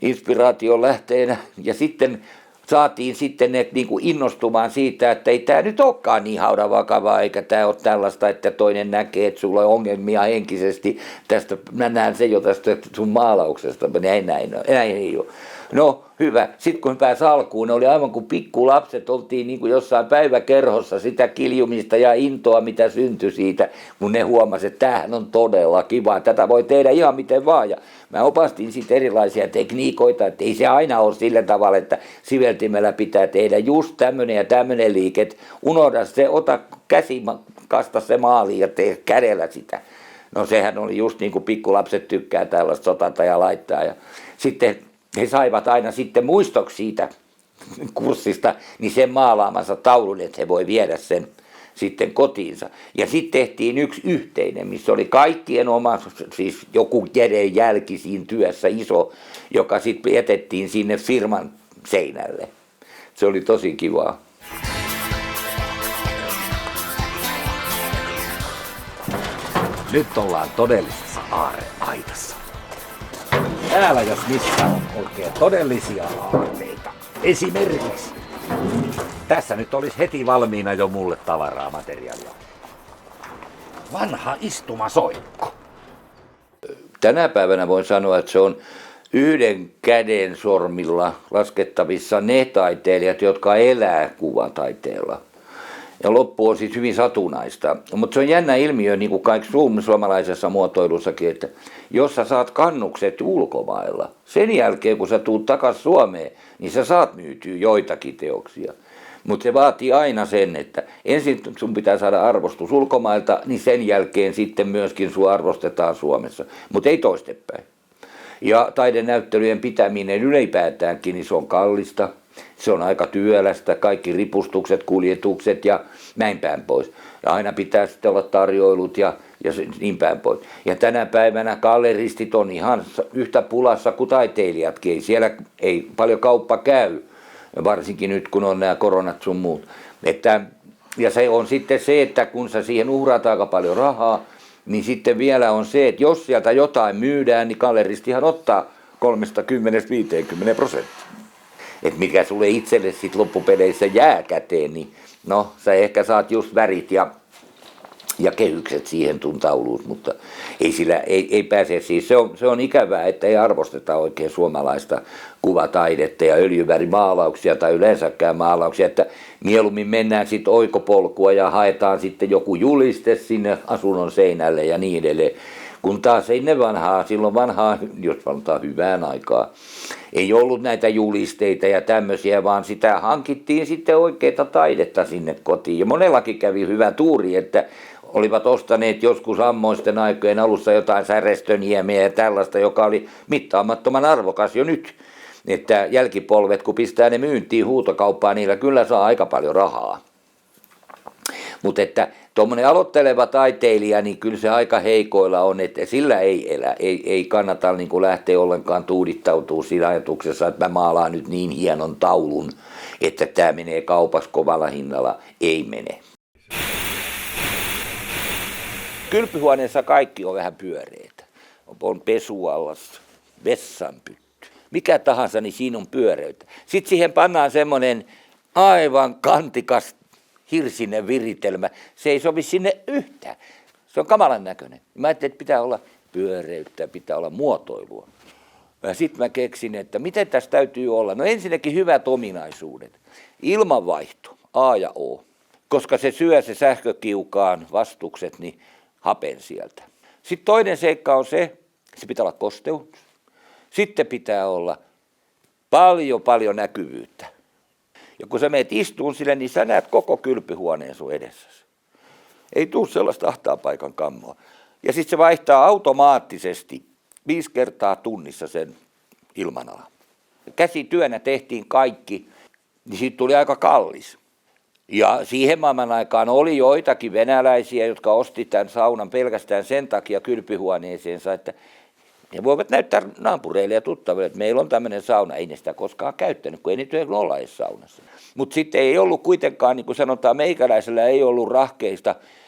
B: inspiraation lähteenä, ja sitten saatiin sitten ne niin kuin innostumaan siitä, että ei tämä nyt olekaan niin haudan vakavaa, eikä tämä ole tällaista, että toinen näkee, että sulla on ongelmia henkisesti. Tästä, mä näen se jo tästä sun maalauksesta, näin ei ole. No hyvä, sitten kun pääsi alkuun, ne oli aivan kuin pikkulapset, oltiin niin kuin jossain päiväkerhossa sitä kiljumista ja intoa, mitä syntyi siitä, kun ne huomasivat, että tämähän on todella kiva, tätä voi tehdä ihan miten vaan. Ja mä opastin sitten erilaisia tekniikoita, että ei se aina ole sillä tavalla, että siveltimellä pitää tehdä just tämmöinen ja tämmöinen liike, unohda se, ota käsi, kasta se maaliin ja tee kädellä sitä. No sehän oli just niin kuin pikkulapset tykkää tällaista sotata ja laittaa ja sitten he saivat aina sitten muistoksi siitä kurssista, niin sen maalaamansa taulun, että he voi viedä sen sitten kotiinsa. Ja sitten tehtiin yksi yhteinen, missä oli kaikkien oma, siis joku jälki siinä työssä iso, joka sitten jätettiin sinne firman seinälle. Se oli tosi kivaa.
A: Nyt ollaan todellisessa aarreaitassa. Täällä jos missä on oikein todellisia aarteita. Esimerkiksi tässä nyt olisi heti valmiina jo mulle tavaraa materiaalia. Vanha istumasoikko.
B: Tänä päivänä voin sanoa, että se on yhden käden sormilla laskettavissa ne taiteilijat, jotka elää kuvataiteella. Ja loppu on siis hyvin satunnaista. Mutta se on jännä ilmiö, niin kuin kaikki suomalaisessa muotoilussakin, että jos sä saat kannukset ulkomailla, sen jälkeen kun sä tuut takaisin Suomeen, niin sä saat myytyä joitakin teoksia. Mutta se vaatii aina sen, että ensin sun pitää saada arvostus ulkomailta, niin sen jälkeen sitten myöskin sua arvostetaan Suomessa, mutta ei toistepäin. Ja taidenäyttelyjen pitäminen ylipäätäänkin, niin se on kallista, se on aika työlästä, kaikki ripustukset, kuljetukset ja näin päin pois. Ja aina pitää sitten olla tarjoilut ja niin päin pois. Ja tänä päivänä galleristit on ihan yhtä pulassa kuin taiteilijatkin, ei paljon kauppa käy. Varsinkin nyt, kun on nämä koronat sun muut. Ja se on sitten se, että kun sä siihen uhraat aika paljon rahaa, niin sitten vielä on se, että jos sieltä jotain myydään, niin galleristihan ottaa 30-50%. Että mikä sulle itselle sitten loppupeleissä jää käteen, niin no, sä ehkä saat just värit ja kehykset siihen tauluun, mutta ei pääse siis. Se on ikävää, että ei arvosteta oikein suomalaista kuvataidetta ja öljyvärimaalauksia tai yleensäkään maalauksia, että mieluummin mennään sitten oikopolkua ja haetaan sitten joku juliste sinne asunnon seinälle ja niin edelleen. Kun taas silloin vanhaa, jos sanotaan hyvään aikaa, ei ollut näitä julisteita ja tämmöisiä, vaan sitä hankittiin sitten oikeaa taidetta sinne kotiin. Ja monellakin kävi hyvä tuuri, että olivat ostaneet joskus ammoisten aikojen alussa jotain Särestöniemeä ja tällaista, joka oli mittaamattoman arvokas jo nyt. Että jälkipolvet, kun pistää ne myyntiin huutokauppaan, niillä kyllä saa aika paljon rahaa. Mutta että tuommoinen aloitteleva taiteilija, niin kyllä se aika heikoilla on, että sillä ei elä. Ei kannata niin kuin lähteä ollenkaan tuudittautua siinä ajatuksessa, että mä maalaan nyt niin hienon taulun, että tämä menee kaupassa kovalla hinnalla. Ei mene. Kylpyhuoneessa kaikki on vähän pyöreitä. On pesuallas, vessanpytty. Mikä tahansa, niin siinä on pyöreyttä. Sitten siihen pannaan semmoinen aivan kantikas hirsinen viritelmä. Se ei sovi sinne yhtään. Se on kamalan näköinen. Mä ajattelin, että pitää olla pyöreyttä, pitää olla muotoilua. Ja sitten mä keksin, että miten tässä täytyy olla. No ensinnäkin hyvät ominaisuudet. Ilmanvaihto, A ja O. Koska se syö se sähkökiukaan vastukset, niin hapen sieltä. Sitten toinen seikka on se pitää olla kosteus. Sitten pitää olla paljon näkyvyyttä. Ja kun sä meet istuun sille, niin sä näet koko kylpyhuoneen sun edessäsi. Ei tule sellaista ahtaapaikan kammoa. Ja sitten se vaihtaa automaattisesti 5 kertaa tunnissa sen ilmanalan. Käsityönä tehtiin kaikki, niin siitä tuli aika kallis. Ja siihen maailman aikaan oli joitakin venäläisiä, jotka osti tämän saunan pelkästään sen takia kylpyhuoneeseensa, että ne voivat näyttää naapureille ja tuttaville, että meillä on tämmöinen sauna. Ei ne sitä koskaan käyttänyt, kun ei ne työllä olla edes saunassa. Mutta sitten ei ollut kuitenkaan, niin kuin sanotaan, meikäläisellä ei ollut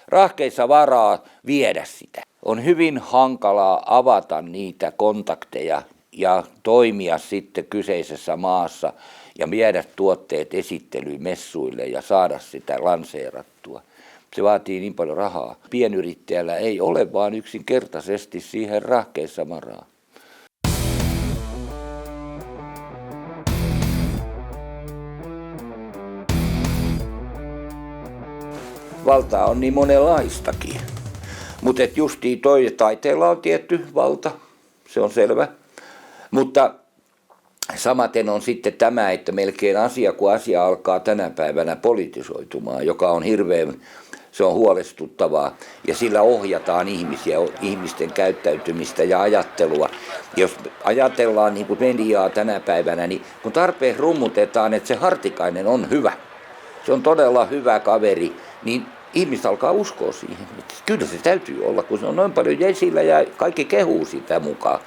B: rahkeissa varaa viedä sitä. On hyvin hankalaa avata niitä kontakteja ja toimia sitten kyseisessä maassa ja viedä tuotteet esittelyyn messuille ja saada sitä lanseerattua. Se vaatii niin paljon rahaa. Pienyrittäjällä ei ole vaan yksinkertaisesti siihen rahkeissa varaa. Valtaa on niin monenlaistakin. Mutta justiin taiteella on tietty valta, se on selvä. Mutta samaten on sitten tämä, että melkein kun asia alkaa tänä päivänä politisoitumaan, joka on se on huolestuttavaa ja sillä ohjataan ihmisten käyttäytymistä ja ajattelua. Jos ajatellaan niin kuin mediaa tänä päivänä, niin kun tarpeen rummutetaan, että se Hartikainen on hyvä, se on todella hyvä kaveri, niin ihmiset alkaa uskoa siihen. Että kyllä se täytyy olla, kun se on noin paljon esillä ja kaikki kehuu sitä mukaan.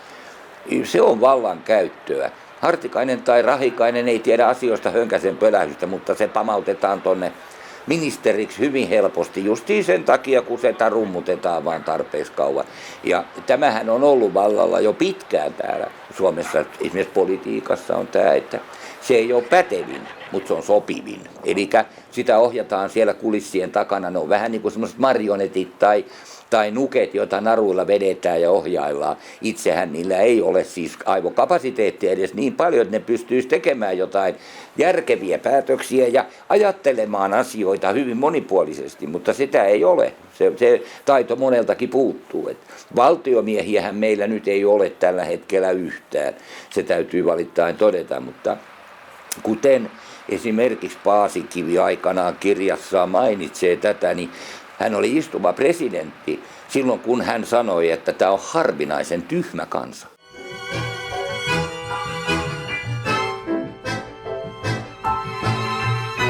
B: Se on vallankäyttöä. Hartikainen tai Rahikainen ei tiedä asioista hönkäsen pölähystä, mutta se pamautetaan tonne ministeriksi hyvin helposti justiin sen takia, kun se rummutetaan vaan tarpeeksi kauan. Ja tämähän on ollut vallalla jo pitkään täällä Suomessa, esimerkiksi politiikassa on tämä, että se ei ole pätevin, mutta se on sopivin. Eli sitä ohjataan siellä kulissien takana, ne on vähän niin kuin semmoiset marionetit tai tai nuket, joita naruilla vedetään ja ohjaillaan. Itsehän niillä ei ole siis aivokapasiteettia edes niin paljon, että ne pystyisi tekemään jotain järkeviä päätöksiä ja ajattelemaan asioita hyvin monipuolisesti, mutta sitä ei ole. Se taito moneltakin puuttuu. Valtiomiehiähän meillä nyt ei ole tällä hetkellä yhtään. Se täytyy valittain todeta, mutta kuten esimerkiksi Paasikivi aikanaan kirjassaan mainitsee tätä, niin hän oli istuva presidentti silloin, kun hän sanoi, että tämä on harvinaisen tyhmä kansa.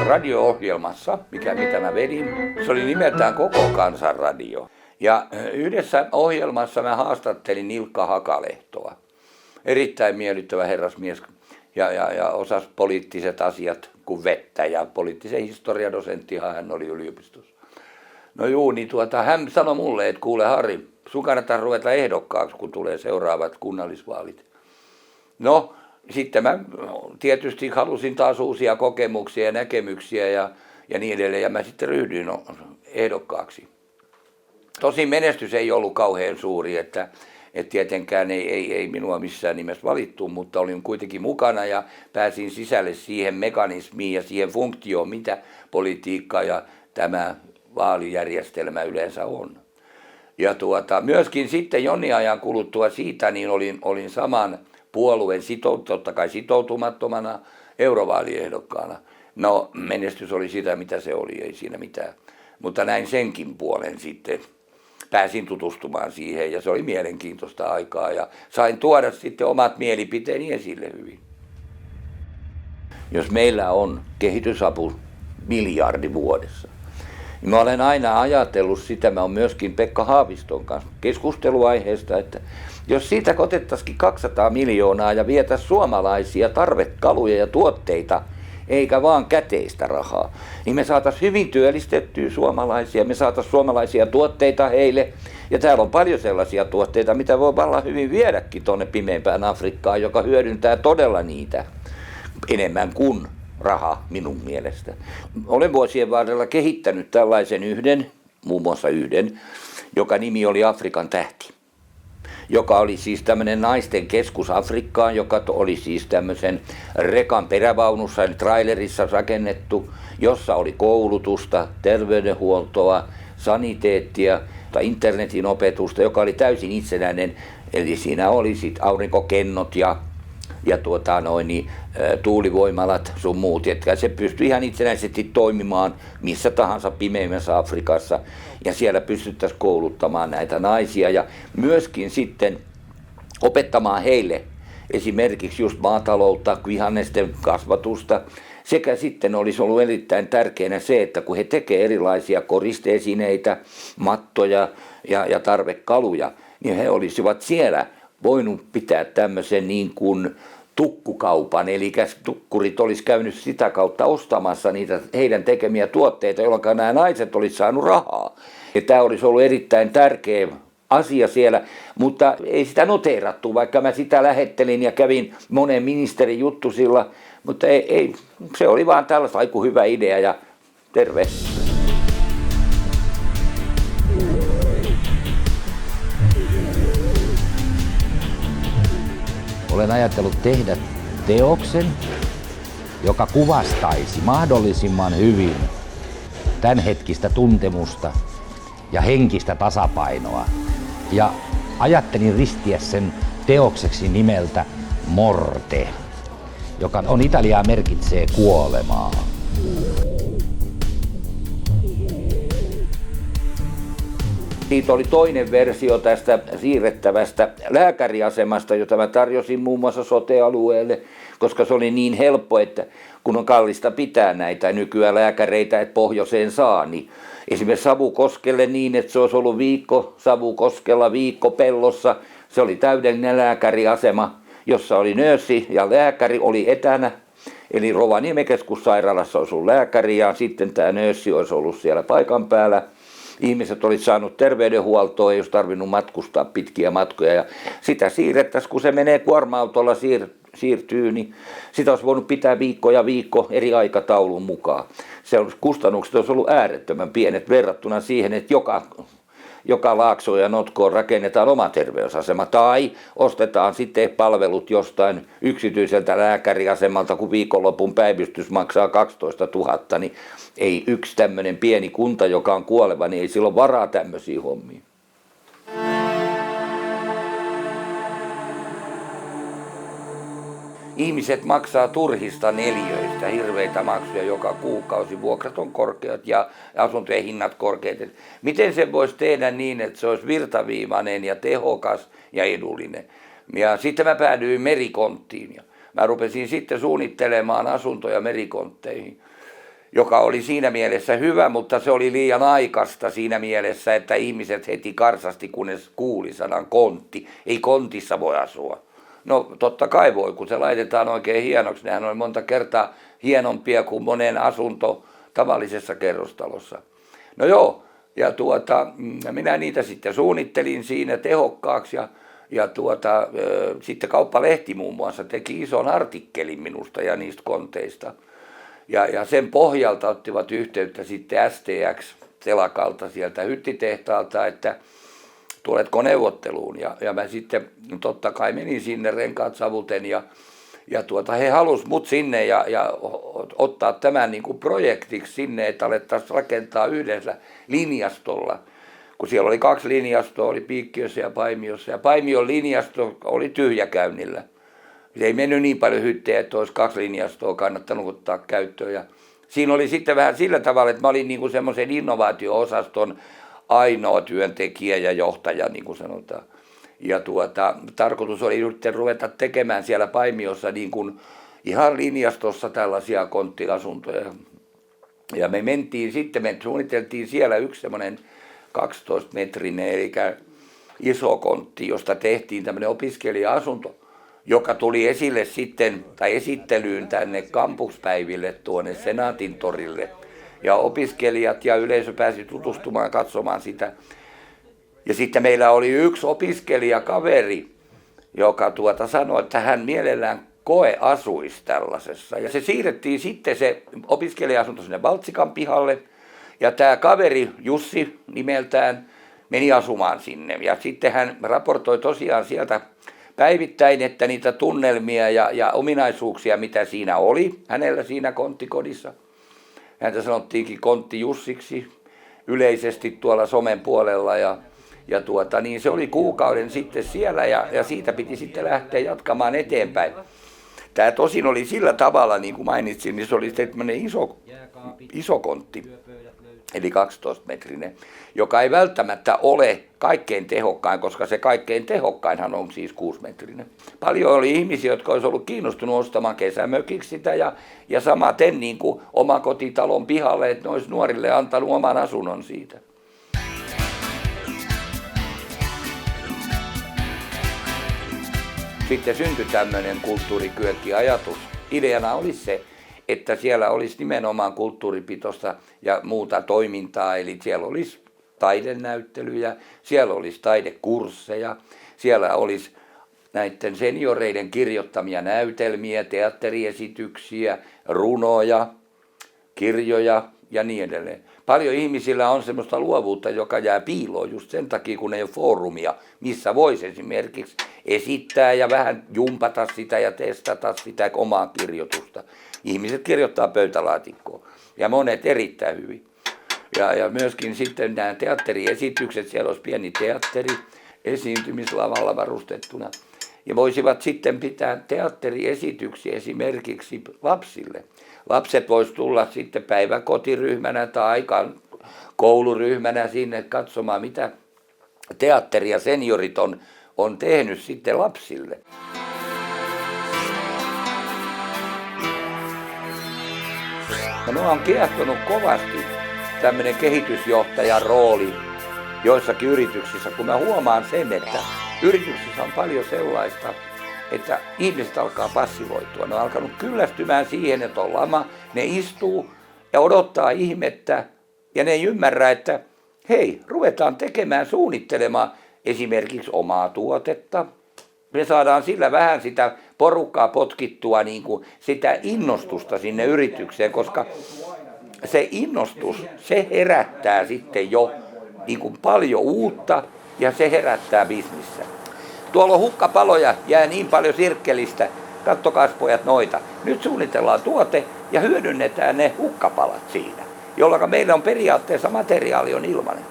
B: Radio-ohjelmassa, mitä mä vedin, se oli nimeltään Koko kansan radio. Ja yhdessä ohjelmassa mä haastattelin Ilkka Hakalehtoa. Erittäin miellyttävä herrasmies ja osasi poliittiset asiat kuin vettä ja poliittisen historiadosenttihan hän oli yliopistossa. No juu, niin hän sanoi mulle, että kuule Harri, sun kannattaa ruveta ehdokkaaksi, kun tulee seuraavat kunnallisvaalit. No, sitten mä tietysti halusin taas uusia kokemuksia ja näkemyksiä ja niin edelleen, ja mä sitten ryhdyin ehdokkaaksi. Tosin menestys ei ollut kauhean suuri, että tietenkään ei minua missään nimessä valittu, mutta olin kuitenkin mukana ja pääsin sisälle siihen mekanismiin ja siihen funktioon, mitä politiikka ja tämä vaalijärjestelmä yleensä on. Ja myöskin sitten jonkin ajan kuluttua siitä, niin olin saman puolueen totta kai sitoutumattomana eurovaaliehdokkaana. No menestys oli sitä, mitä se oli, ei siinä mitään. Mutta näin senkin puolen sitten. Pääsin tutustumaan siihen ja se oli mielenkiintoista aikaa ja sain tuoda sitten omat mielipiteeni esille hyvin. Jos meillä on kehitysapu miljardi vuodessa, niin mä olen aina ajatellut sitä, mä oon myöskin Pekka Haaviston kanssa keskusteluaiheesta, että jos siitä otettaisiin 200 miljoonaa ja vietäisiin suomalaisia tarvekaluja ja tuotteita, eikä vaan käteistä rahaa, niin me saataisiin hyvin työllistettyä suomalaisia, me saataisiin suomalaisia tuotteita heille, ja täällä on paljon sellaisia tuotteita, mitä voi vallan hyvin viedäkin tuonne pimeämpään Afrikkaan, joka hyödyntää todella niitä enemmän kuin raha minun mielestä. Olen vuosien varrella kehittänyt tällaisen muun muassa yhden, joka nimi oli Afrikan tähti, joka oli siis tämmöinen naisten keskus Afrikkaan, joka oli siis tämmöisen rekan perävaunussa eli trailerissa rakennettu, jossa oli koulutusta, terveydenhuoltoa, saniteettia, internetin opetusta, joka oli täysin itsenäinen, eli siinä oli sitten aurinkokennot ja tuulivoimalat sun muut, että se pystyi ihan itsenäisesti toimimaan missä tahansa pimeimmässä Afrikassa ja siellä pystyttäisiin kouluttamaan näitä naisia ja myöskin sitten opettamaan heille esimerkiksi just maataloutta, vihannesten kasvatusta sekä sitten olisi ollut erittäin tärkeänä se, että kun he tekevät erilaisia koristeesineitä, mattoja ja tarvekaluja, niin he olisivat siellä voinut pitää tämmöisen niin kuin tukkukaupan, eli tukkurit olisi käynyt sitä kautta ostamassa niitä heidän tekemiä tuotteita, jolloin nämä naiset olisi saanut rahaa. Ja tämä olisi ollut erittäin tärkeä asia siellä, mutta ei sitä noteerattu, vaikka mä sitä lähettelin ja kävin monen ministerin juttusilla, mutta ei, se oli vaan tällaista aiku hyvä idea ja terve.
A: Olen ajatellut tehdä teoksen, joka kuvastaisi mahdollisimman hyvin tämänhetkistä tuntemusta ja henkistä tasapainoa. Ja ajattelin ristiä sen teokseksi nimeltä Morte, joka on italiaa merkitsee kuolemaa.
B: Siitä oli toinen versio tästä siirrettävästä lääkäriasemasta, jota mä tarjosin muun muassa sote-alueelle, koska se oli niin helppo, että kun on kallista pitää näitä nykyään lääkäreitä, että pohjoiseen saa, niin esimerkiksi Savukoskelle niin, että se olisi ollut viikko Savukoskella, viikko Pellossa, se oli täydellinen lääkäriasema, jossa oli nöössi ja lääkäri oli etänä. Eli Rovaniemen keskussairaalassa olisi ollut lääkäri ja sitten tämä nöössi olisi ollut siellä paikan päällä. Ihmiset olisi saanut terveydenhuoltoa, ei olisi tarvinnut matkustaa pitkiä matkoja ja sitä siirrettäisiin, kun se menee kuorma-autolla siirtyy, niin sitä olisi voinut pitää viikko eri aikataulun mukaan. Kustannukset olisi ollut äärettömän pienet verrattuna siihen, että joka Laaksoon ja Notkoon rakennetaan oma terveysasema tai ostetaan sitten palvelut jostain yksityiseltä lääkäriasemalta, kun viikonlopun päivystys maksaa 12 000, niin ei yksi tämmöinen pieni kunta, joka on kuoleva, niin ei sillä ole varaa tämmöisiä hommia. Ihmiset maksaa turhista neliöistä hirveitä maksuja joka kuukausi. Vuokrat on korkeat ja asuntojen hinnat korkeat. Miten se voisi tehdä niin, että se olisi virtaviivainen ja tehokas ja edullinen? Ja sitten mä päädyin merikonttiin ja mä rupesin sitten suunnittelemaan asuntoja merikontteihin, joka oli siinä mielessä hyvä, mutta se oli liian aikaista siinä mielessä, että ihmiset heti karsasti, kunnes kuuli sanan kontti. Ei kontissa voi asua. No totta kai voi, kun se laitetaan oikein hienoksi. Nehän on monta kertaa hienompia kuin monen asunto tavallisessa kerrostalossa. No joo, ja minä niitä sitten suunnittelin siinä tehokkaaksi ja sitten Kauppalehti muun muassa teki ison artikkelin minusta ja niistä konteista. Ja sen pohjalta ottivat yhteyttä sitten STX-telakalta sieltä hyttitehtaalta, että tuletko neuvotteluun. Ja mä sitten totta kai menin sinne renkaat savuten ja he halusivat mut sinne ja ottaa tämän niin kuin projektiksi sinne, että alettaisiin rakentaa yhdessä linjastolla. Kun siellä oli 2 linjastoa, oli Piikkiössä ja Paimiossa. Ja Paimion linjasto oli tyhjäkäynnillä. Se ei mennyt niin paljon hyttejä, että olisi 2 linjastoa kannattanut ottaa käyttöön. Ja siinä oli sitten vähän sillä tavalla, että mä olin niin kuin semmoisen innovaatio-osaston ainoa työntekijä ja johtaja, niin kuin sanotaan. Ja tarkoitus oli nyt ruveta tekemään siellä Paimiossa niin kuin ihan linjastossa tällaisia konttiasuntoja. Ja me suunniteltiin siellä yksi semmoinen 12-metrinen, eli iso kontti, josta tehtiin tämmöinen opiskelija-asunto, joka tuli esille sitten, tai esittelyyn tänne kampuspäiville tuonne Senaatin torille. Ja opiskelijat ja yleisö pääsi tutustumaan, katsomaan sitä. Ja sitten meillä oli yksi opiskelijakaveri, joka sanoi, että hän mielellään koeasuisi tällaisessa. Ja se siirrettiin sitten se opiskelija-asunto sinne Valtsikan pihalle. Ja tämä kaveri Jussi nimeltään meni asumaan sinne. Ja sitten hän raportoi tosiaan sieltä päivittäin, että niitä tunnelmia ja ominaisuuksia, mitä siinä oli hänellä siinä konttikodissa. Häntä sanottiinkin Kontti Jussiksi yleisesti tuolla somen puolella niin se oli kuukauden sitten siellä ja siitä piti sitten lähteä jatkamaan eteenpäin. Tämä tosin oli sillä tavalla, niin kuin mainitsin, niin se oli tämmöinen iso kontti, eli 12-metrinen, joka ei välttämättä ole kaikkein tehokkain, koska se kaikkein tehokkainhan on siis 6-metrinen. Paljon oli ihmisiä, jotka olisi ollut kiinnostunut ostamaan kesämökiksi sitä ja samaten niin kuin omakotitalon pihalle, että ne olisi nuorille antanut oman asunnon siitä. Sitten syntyi tämmöinen kulttuurikyökki-ajatus. Ideana olisi se, että siellä olisi nimenomaan kulttuuripitoista ja muuta toimintaa, eli siellä olisi taidenäyttelyjä, siellä olisi taidekursseja, siellä olisi näiden senioreiden kirjoittamia näytelmiä, teatteriesityksiä, runoja, kirjoja ja niin edelleen. Paljon ihmisillä on semmoista luovuutta, joka jää piiloon just sen takia, kun ei ole foorumia, missä voisi esimerkiksi esittää ja vähän jumpata sitä ja testata sitä omaa kirjoitusta. Ihmiset kirjoittaa pöytälaatikkoon ja monet erittäin hyvin. Ja myöskin sitten nämä teatteriesitykset, siellä olisi pieni teatteri esiintymislavalla varustettuna. Ja voisivat sitten pitää teatteriesityksiä esimerkiksi lapsille. Lapset vois tulla sitten päiväkotiryhmänä tai kouluryhmänä sinne katsomaan, mitä teatteria seniorit on tehnyt sitten lapsille. Ja minua on kiehtonut kovasti tämmöinen kehitysjohtajan rooli joissakin yrityksissä, kun mä huomaan sen, että yrityksissä on paljon sellaista, että ihmiset alkaa passivoitua. Ne on alkanut kyllästymään siihen, että on lama, ne istuu ja odottaa ihmettä ja ne ei ymmärrä, että hei, ruvetaan suunnittelemaan esimerkiksi omaa tuotetta. Me saadaan sillä vähän sitä porukkaa potkittua, niin kuin sitä innostusta sinne yritykseen, koska se innostus, se herättää sitten jo niin kuin paljon uutta ja se herättää bisnissä. Tuolla on hukkapaloja, jää niin paljon sirkkelistä. Kattokaas pojat noita. Nyt suunnitellaan tuote ja hyödynnetään ne hukkapalat siinä, jolloin meillä on periaatteessa materiaali on ilmainen.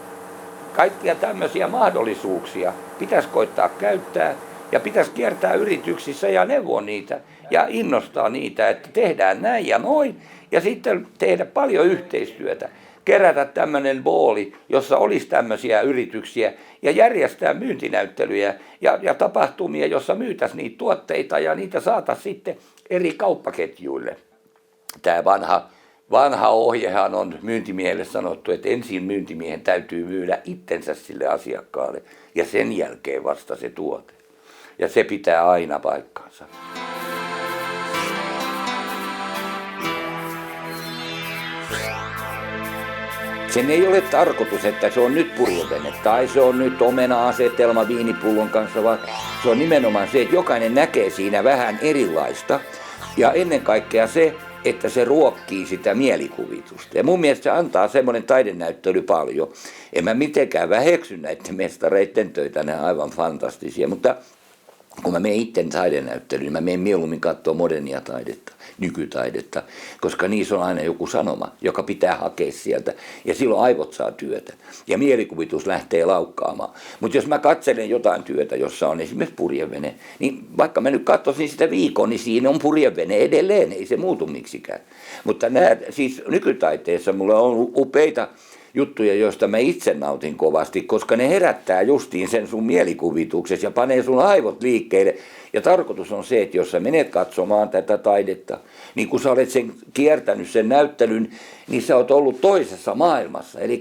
B: Kaikkia tämmöisiä mahdollisuuksia pitäisi koittaa käyttää ja pitäisi kiertää yrityksissä ja neuvoa niitä ja innostaa niitä, että tehdään näin ja noin ja sitten tehdä paljon yhteistyötä. Kerätä tämmöinen booli, jossa olisi tämmöisiä yrityksiä ja järjestää myyntinäyttelyjä ja tapahtumia, jossa myytäisiin niitä tuotteita ja niitä saataisiin sitten eri kauppaketjuille. Tämä vanha ohjehan on myyntimiehelle sanottu, että ensin myyntimiehen täytyy myydä itsensä sille asiakkaalle ja sen jälkeen vasta se tuote. Ja se pitää aina paikkansa. Sen ei ole tarkoitus, että se on nyt purjevene tai se on nyt omena-asetelma viinipullon kanssa, vaan se on nimenomaan se, että jokainen näkee siinä vähän erilaista. Ja ennen kaikkea se, että se ruokkii sitä mielikuvitusta. Ja mun mielestä se antaa semmoinen taidenäyttely paljon. En mä mitenkään väheksy näiden mestareiden töitä, ne on aivan fantastisia, mutta kun mä menen itse taidenäyttelyyn, niin mä menen mieluummin katsoa modernia taidetta, nykytaidetta, koska niissä on aina joku sanoma, joka pitää hakea sieltä, ja silloin aivot saa työtä, ja mielikuvitus lähtee laukkaamaan. Mutta jos mä katselen jotain työtä, jossa on esimerkiksi purjevene, niin vaikka mä nyt katsoisin sitä viikon, niin siinä on purjevene edelleen, ei se muutu miksikään. Mutta siis nykytaiteessa mulla on upeita juttuja, joista mä itse nautin kovasti, koska ne herättää justiin sen sun mielikuvituksessa ja panee sun aivot liikkeelle. Ja tarkoitus on se, että jos sä menet katsomaan tätä taidetta, niin kun sä olet sen kiertänyt sen näyttelyn, niin sä oot ollut toisessa maailmassa. Eli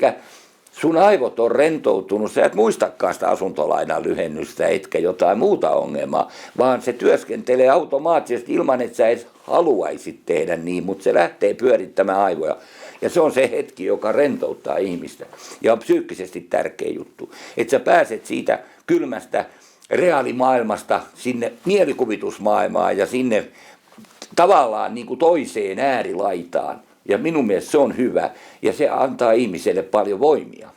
B: sun aivot on rentoutunut, sä et muistakaan sitä asuntolainan lyhennystä etkä jotain muuta ongelmaa, vaan se työskentelee automaattisesti ilman, että sä edes haluaisit tehdä niin, mutta se lähtee pyörittämään aivoja. Ja se on se hetki, joka rentouttaa ihmistä ja on psyykkisesti tärkeä juttu. Että sä pääset siitä kylmästä reaalimaailmasta sinne mielikuvitusmaailmaan ja sinne tavallaan niin kuin toiseen äärilaitaan. Ja minun mielestä se on hyvä ja se antaa ihmiselle paljon voimia.